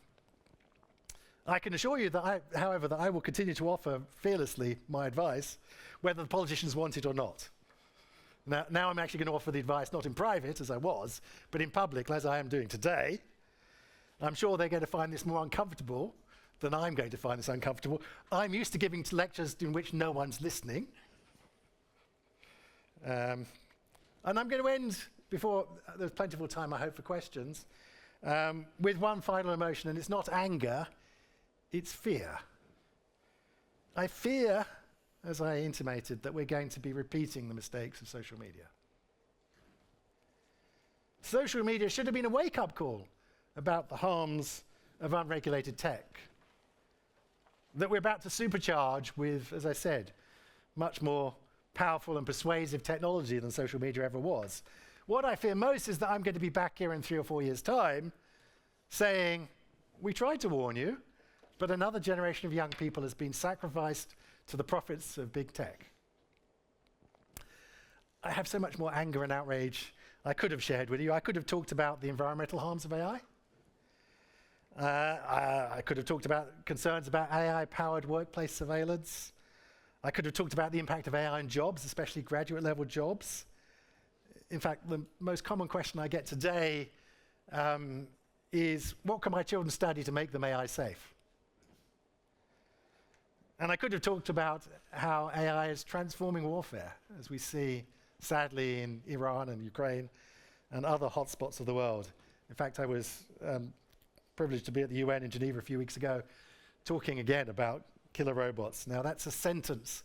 can assure you that however, that I will continue to offer fearlessly my advice, whether the politicians want it or not. Now I'm actually going to offer the advice not in private, as I was, but in public, as I am doing today. I'm sure they're going to find this more uncomfortable than I'm going to find this uncomfortable. I'm used to giving lectures in which no one's listening. And I'm going to end, before there's plentiful time, I hope, for questions, with one final emotion, and it's not anger, it's fear. I fear, as I intimated, that we're going to be repeating the mistakes of social media. Social media should have been a wake-up call about the harms of unregulated tech, that we're about to supercharge with, as I said, much more powerful and persuasive technology than social media ever was. What I fear most is that I'm going to be back here in 3 or 4 years' time saying, we tried to warn you, but another generation of young people has been sacrificed to the profits of big tech. I have so much more anger and outrage I could have shared with you. I could have talked about the environmental harms of AI. I could have talked about concerns about AI-powered workplace surveillance. I could have talked about the impact of AI on jobs, especially graduate-level jobs. In fact, the most common question I get today is, what can my children study to make them AI safe? And I could have talked about how AI is transforming warfare, as we see, sadly, in Iran and Ukraine and other hotspots of the world. In fact, I was privileged to be at the UN in Geneva a few weeks ago, talking again about killer robots. Now, that's a sentence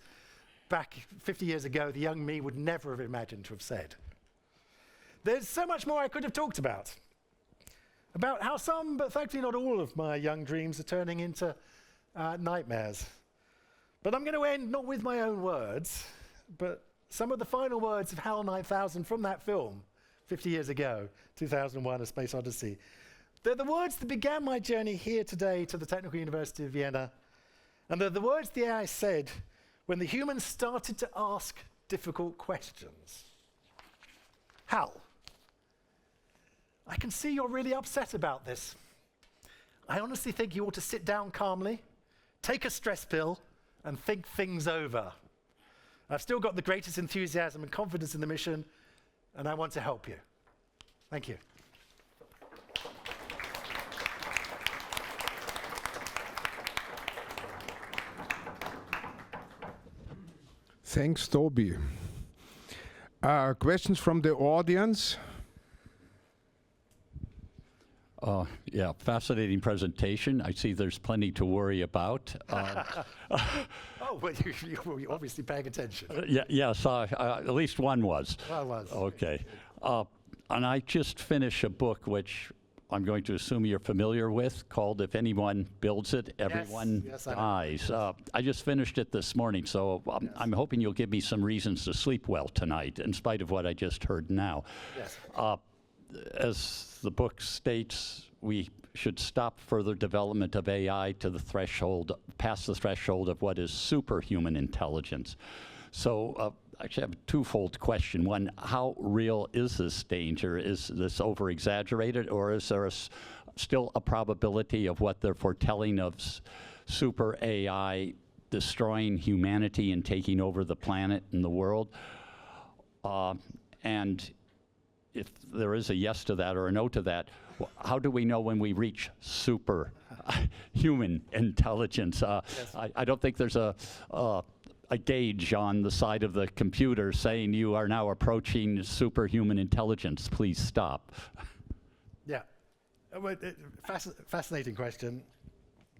back 50 years ago the young me would never have imagined to have said. There's so much more I could have talked about how some, but thankfully not all, of my young dreams are turning into nightmares. But I'm going to end not with my own words, but some of the final words of HAL 9000 from that film 50 years ago, 2001, A Space Odyssey. They're the words that began my journey here today to the Technical University of Vienna. And they're the words the AI said when the humans started to ask difficult questions. HAL, I can see you're really upset about this. I honestly think you ought to sit down calmly, take a stress pill, and think things over. I've still got the greatest enthusiasm and confidence in the mission, and I want to help you. Thank you. Thanks, Toby. Questions from the audience? Yeah, fascinating presentation. I see there's plenty to worry about. Oh, well, you're obviously paying attention. Yes, at least one was. I was. Okay. And I just finished a book which I'm going to assume you're familiar with, called If Anyone Builds It, Everyone Dies. I just finished it this morning, so I'm hoping you'll give me some reasons to sleep well tonight, in spite of what I just heard now. Yes. As the book states, we should stop further development of AI to the threshold, past the threshold of what is superhuman intelligence. So actually I have a twofold question. One, how real is this danger? Is this over-exaggerated, or is there still a probability of what they're foretelling of super AI destroying humanity and taking over the planet and the world? And if there is a yes to that or a no to that, how do we know when we reach super human intelligence? Yes. I don't think there's a gauge on the side of the computer saying you are now approaching superhuman intelligence. Please stop. Yeah. Well, fascinating question.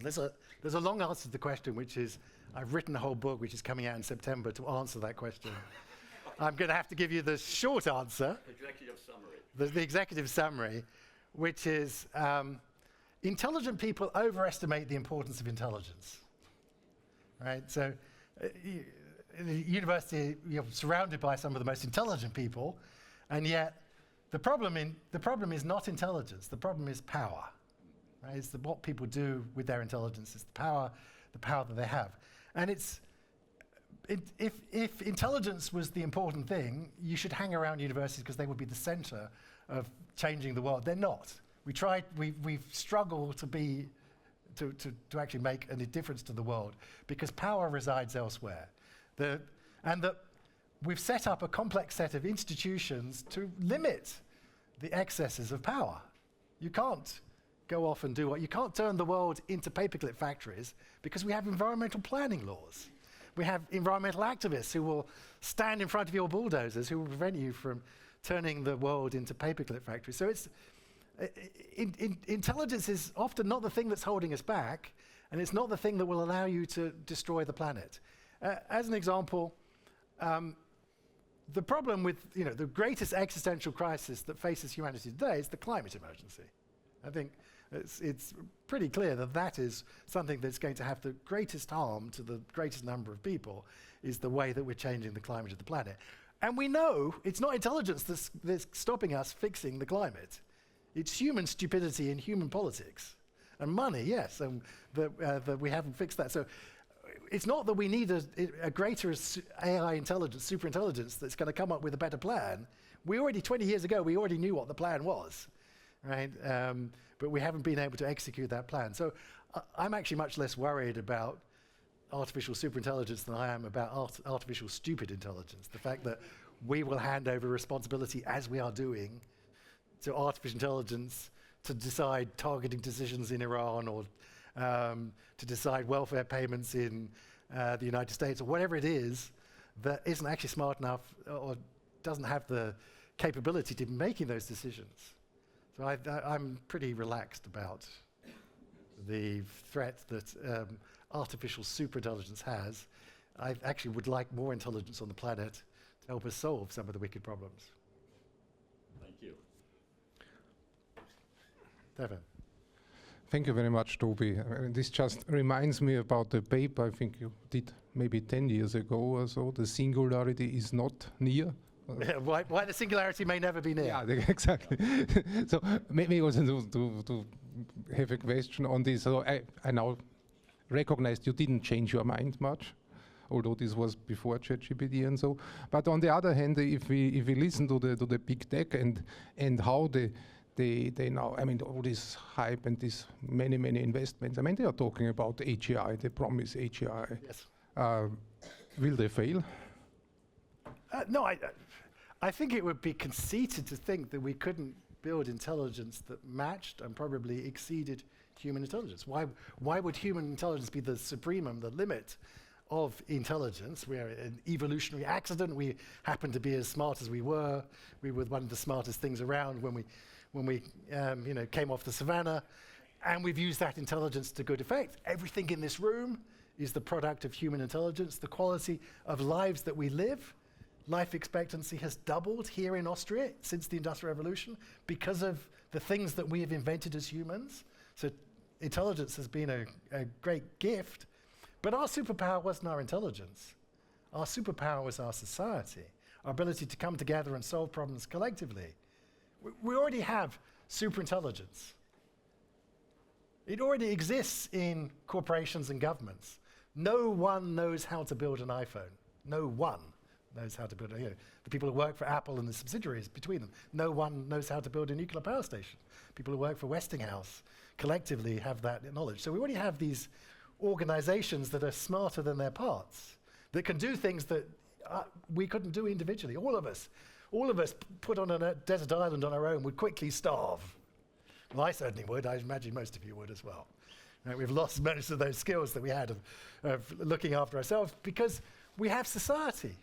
There's a long answer to the question, which is, I've written a whole book which is coming out in September to answer that question. I'm going to have to give you the short answer. Executive summary. The executive summary, which is intelligent people overestimate the importance of intelligence. Right? So in the university, you're surrounded by some of the most intelligent people, and yet the problem is not intelligence. The problem is power. Right? It's what people do with their intelligence. It's the power that they have. And if intelligence was the important thing, you should hang around universities because they would be the center of changing the world. They're not. We've struggled to actually make a difference to the world because power resides elsewhere. We've set up a complex set of institutions to limit the excesses of power. You can't go off and you can't turn the world into paperclip factories because we have environmental planning laws. We have environmental activists who will stand in front of your bulldozers who will prevent you from turning the world into paperclip factories. So intelligence is often not the thing that's holding us back, and it's not the thing that will allow you to destroy the planet. As an example, the problem with the greatest existential crisis that faces humanity today is the climate emergency. I think it's pretty clear that is something that's going to have the greatest harm to the greatest number of people, is the way that we're changing the climate of the planet. And we know it's not intelligence that's stopping us fixing the climate. It's human stupidity and human politics. And money, yes, and that we haven't fixed that. So it's not that we need a greater AI intelligence, super intelligence, that's going to come up with a better plan. 20 years ago, we already knew what the plan was, right? But we haven't been able to execute that plan. So I'm actually much less worried about artificial superintelligence than I am about artificial stupid intelligence. The fact that we will hand over responsibility, as we are doing, to artificial intelligence to decide targeting decisions in Iran, or to decide welfare payments in the United States, or whatever it is that isn't actually smart enough or doesn't have the capability to be making those decisions. So I'm pretty relaxed about the threat that artificial superintelligence has. I actually would like more intelligence on the planet to help us solve some of the wicked problems. Thank you. Devin. Thank you very much, Toby. This just reminds me about the paper I think you did maybe 10 years ago or so. The singularity is not near. Why the singularity may never be near. Yeah, exactly. So maybe also to have a question on this. So I now recognized you didn't change your mind much, although this was before ChatGPT and so. But on the other hand, if we listen to the big tech and how they now, I mean, all this hype and this many investments, I mean, they are talking about AGI, they promise AGI. Yes. Will they fail? No, I think it would be conceited to think that we couldn't build intelligence that matched and probably exceeded human intelligence. Why would human intelligence be the supremum, the limit of intelligence? We are an evolutionary accident. We happen to be as smart as we were. We were one of the smartest things around when when we came off the savannah, and we've used that intelligence to good effect. Everything in this room is the product of human intelligence. The quality of lives that we live, life expectancy has doubled here in Austria since the Industrial Revolution because of the things that we have invented as humans. So intelligence has been a great gift, but our superpower wasn't our intelligence. Our superpower was our society, our ability to come together and solve problems collectively. We already have superintelligence. It already exists in corporations and governments. No one knows how to build an iPhone. No one knows how to build the people who work for Apple and the subsidiaries between them. No one knows how to build a nuclear power station. People who work for Westinghouse collectively have that knowledge. So we already have these organizations that are smarter than their parts, that can do things that we couldn't do individually. All of us put on a desert island on our own would quickly starve. Well, I certainly would. I imagine most of you would as well. We've lost most of those skills that we had of looking after ourselves because we have society.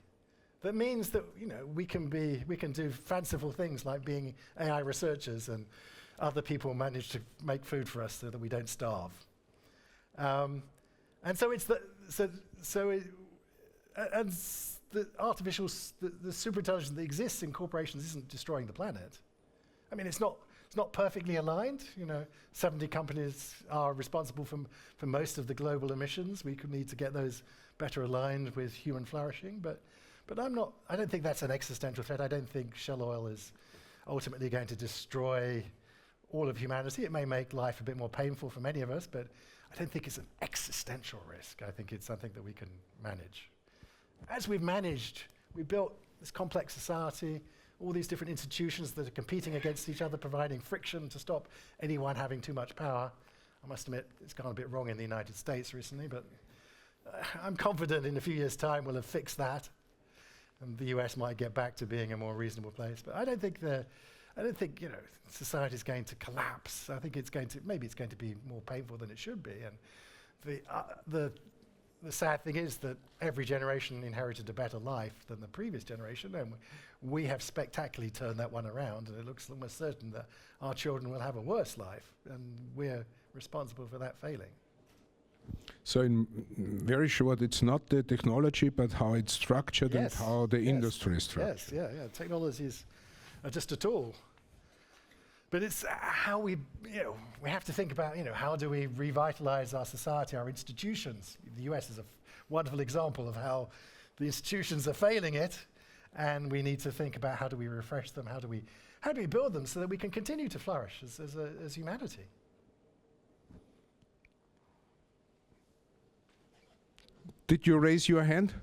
That means that we can do fanciful things like being AI researchers, and other people manage to make food for us so that we don't starve. And so it's the superintelligence that exists in corporations isn't destroying the planet. I mean, it's not perfectly aligned. 70 companies are responsible for most of the global emissions. We could need to get those better aligned with human flourishing, but I don't think that's an existential threat. I don't think Shell Oil is ultimately going to destroy all of humanity. It may make life a bit more painful for many of us, but I don't think it's an existential risk. I think it's something that we can manage. As we built this complex society, all these different institutions that are competing against each other, providing friction to stop anyone having too much power. I must admit, it's gone a bit wrong in the United States recently, but I'm confident in a few years' time we'll have fixed that, and the US might get back to being a more reasonable place. But I don't think society is going to collapse. I think maybe it's going to be more painful than it should be. And the sad thing is that every generation inherited a better life than the previous generation, and we have spectacularly turned that one around, and it looks almost certain that our children will have a worse life, and we're responsible for that failing. So in very short, it's not the technology, but how it's structured and how the industry is structured. Yes, yeah. Technologies are just a tool. But it's how we have to think about, how do we revitalize our society, our institutions. The US is a wonderful example of how the institutions are failing it, and we need to think about how do we refresh them, how do we build them so that we can continue to flourish as humanity. Did you raise your hand?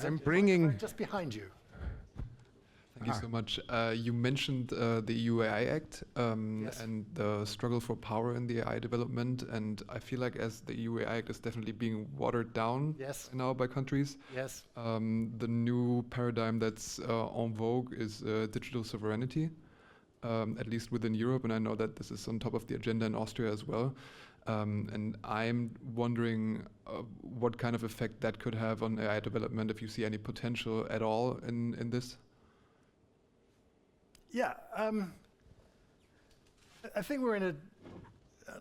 I'm bringing... Just behind you. Thank you so much. You mentioned the EU AI Act Yes. and the struggle for power in the AI development, and I feel like as the EU AI Act is definitely being watered down now by countries. Yes. The new paradigm that's en vogue is digital sovereignty, at least within Europe, and I know that this is on top of the agenda in Austria as well. And I'm wondering what kind of effect that could have on AI development, if you see any potential at all in this. Yeah, I think we're in an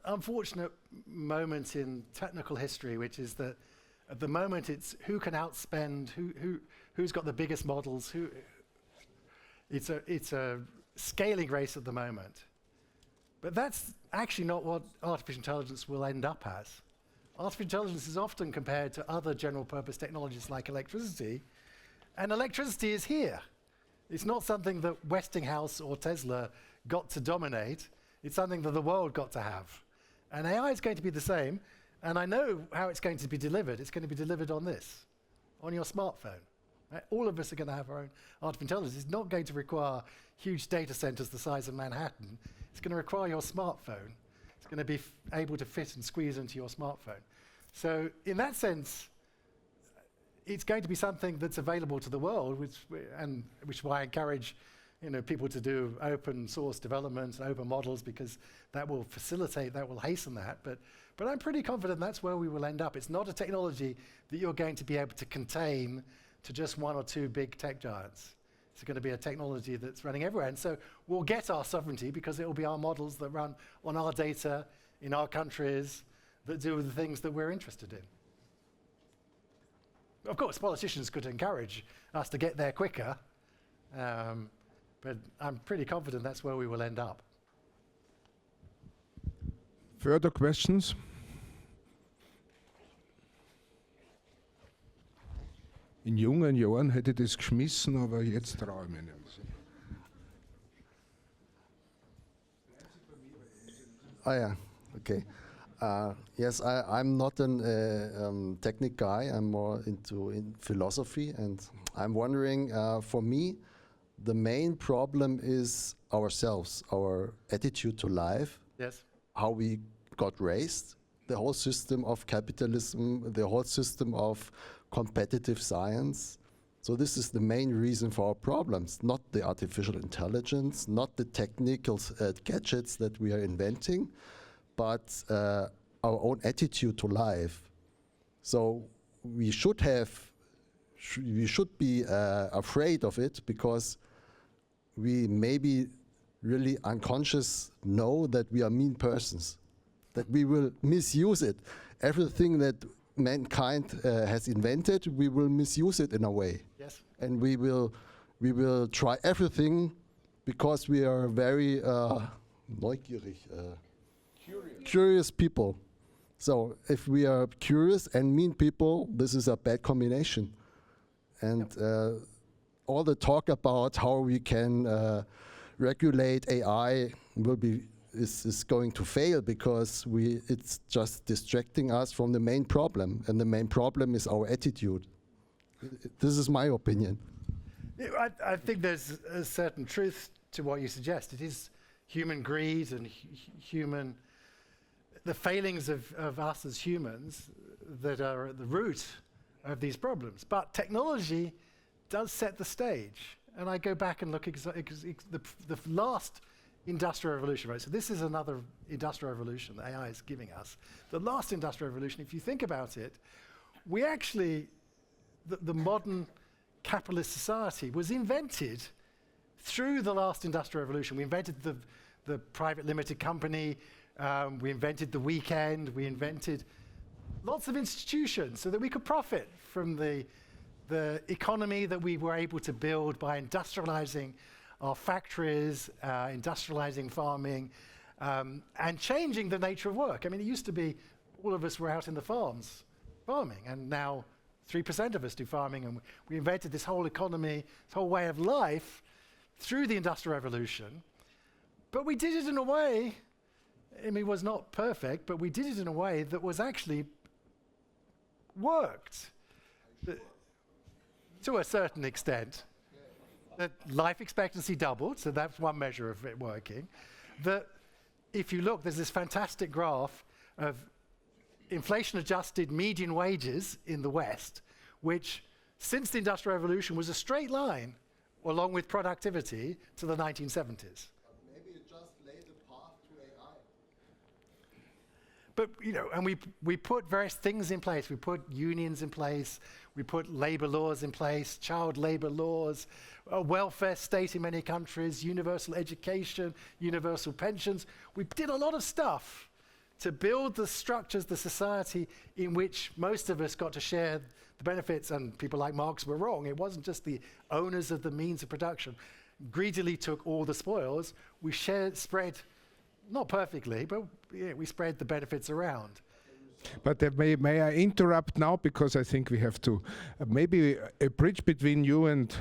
unfortunate moment in technical history, which is that at the moment it's who can outspend, who's got the biggest models, it's a scaling race at the moment. But that's actually not what artificial intelligence will end up as. Artificial intelligence is often compared to other general purpose technologies like electricity, and electricity is here. It's not something that Westinghouse or Tesla got to dominate. It's something that the world got to have. And AI is going to be the same, and I know how it's going to be delivered. It's going to be delivered on this, on your smartphone. Right? All of us are going to have our own artificial intelligence. It's not going to require huge data centers the size of Manhattan. It's going to require your smartphone. It's going to be able to fit and squeeze into your smartphone. So in that sense, it's going to be something that's available to the world, which is why I encourage people to do open source development, open models, because that will facilitate, that will hasten that. But I'm pretty confident that's where we will end up. It's not a technology that you're going to be able to contain to just one or two big tech giants. It's going to be a technology that's running everywhere. And so we'll get our sovereignty because it will be our models that run on our data in our countries that do the things that we're interested in. Of course, politicians could encourage us to get there quicker, but I'm pretty confident that's where we will end up. Further questions? In jungen Jahren hätte ich das geschmissen, aber jetzt traue ich mich nicht mehr. Oh yeah, okay. Yes, I'm not a technical guy. I'm more into philosophy, and I'm wondering, for me, the main problem is ourselves, our attitude to life, Yes. how we got raised, the whole system of capitalism, the whole system of competitive science. So this is the main reason for our problems, not the artificial intelligence, not the technical gadgets that we are inventing, but our own attitude to life. So we should be afraid of it, because we maybe really unconscious know that we are mean persons, that we will misuse it. Everything that mankind has invented, we will misuse it in a way. Yes. And we will try everything because we are very neugierig, curious people. So if we are curious and mean people, this is a bad combination. And all the talk about how we can regulate AI is going to fail, because it's just distracting us from the main problem, and the main problem is our attitude. This is my opinion. I think there's a certain truth to what you suggest. It is human greed and the failings of us as humans that are at the root of these problems. But technology does set the stage. And I go back and look at the last industrial revolution, right? So this is another industrial revolution that AI is giving us. The last industrial revolution, if you think about it, we actually, the modern capitalist society was invented through the last industrial revolution. We invented the private limited company, we invented the weekend, we invented lots of institutions so that we could profit from the economy that we were able to build by industrializing our factories, industrializing farming, and changing the nature of work. I mean, it used to be all of us were out in the farms farming, and now 3% of us do farming, and we invented this whole economy, this whole way of life through the Industrial Revolution. But we did it in a way, I mean, it was not perfect, but we did it in a way that was actually worked to a certain extent. That life expectancy doubled, so that's one measure of it working. That if you look, there's this fantastic graph of inflation-adjusted median wages in the West, which since the Industrial Revolution was a straight line, along with productivity, to the 1970s. Maybe it just laid the path to AI. But, you know, and we put various things in place. We put unions in place. We put labor laws in place, child labor laws, a welfare state in many countries, universal education, universal pensions. We did a lot of stuff to build the structures, the society in which most of us got to share the benefits, and people like Marx were wrong. It wasn't just the owners of the means of production greedily took all the spoils. We spread, not perfectly, but we spread the benefits around. But may I interrupt now, because I think we have to, maybe a bridge between you and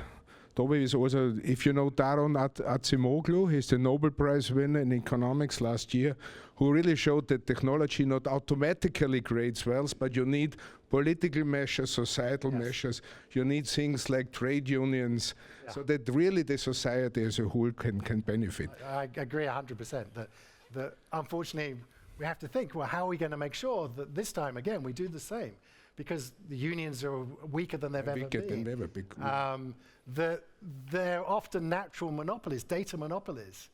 Toby is also, if you know Daron Acemoglu, he's the Nobel Prize winner in economics last year, who really showed that technology not automatically creates wealth, but you need political measures, societal measures, you need things like trade unions, so that really the society as a whole can benefit. I agree 100%. That unfortunately, we have to think, well, how are we going to make sure that this time, again, we do the same? Because the unions are weaker than they've ever been. They're often natural monopolies, data monopolies,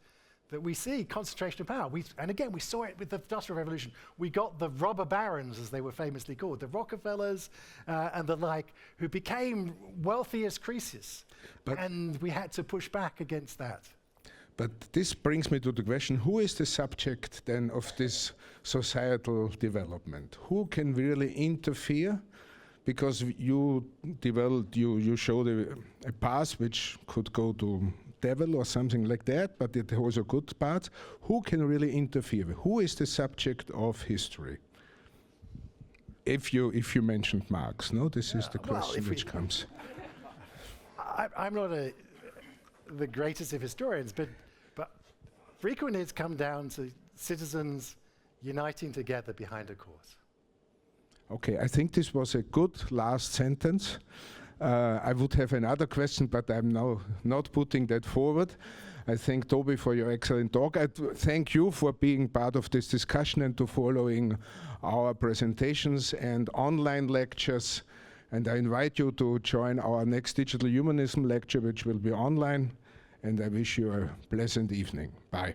that we see concentration of power. And again, we saw it with the Industrial Revolution. We got the robber barons, as they were famously called, the Rockefellers and the like, who became wealthy as Croesus. And we had to push back against that. But this brings me to the question, who is the subject then of this societal development? Who can really interfere? Because you showed a path which could go to devil or something like that, but it has a good part. Who can really interfere? Who is the subject of history? If you mentioned Marx, no? This is the question which comes. I'm not the greatest of historians, but frequently it's come down to citizens uniting together behind a cause. Okay, I think this was a good last sentence. I would have another question, but I'm now not putting that forward. I thank Toby for your excellent talk. I thank you for being part of this discussion and to following our presentations and online lectures. And I invite you to join our next Digital Humanism lecture, which will be online. And I wish you a pleasant evening. Bye.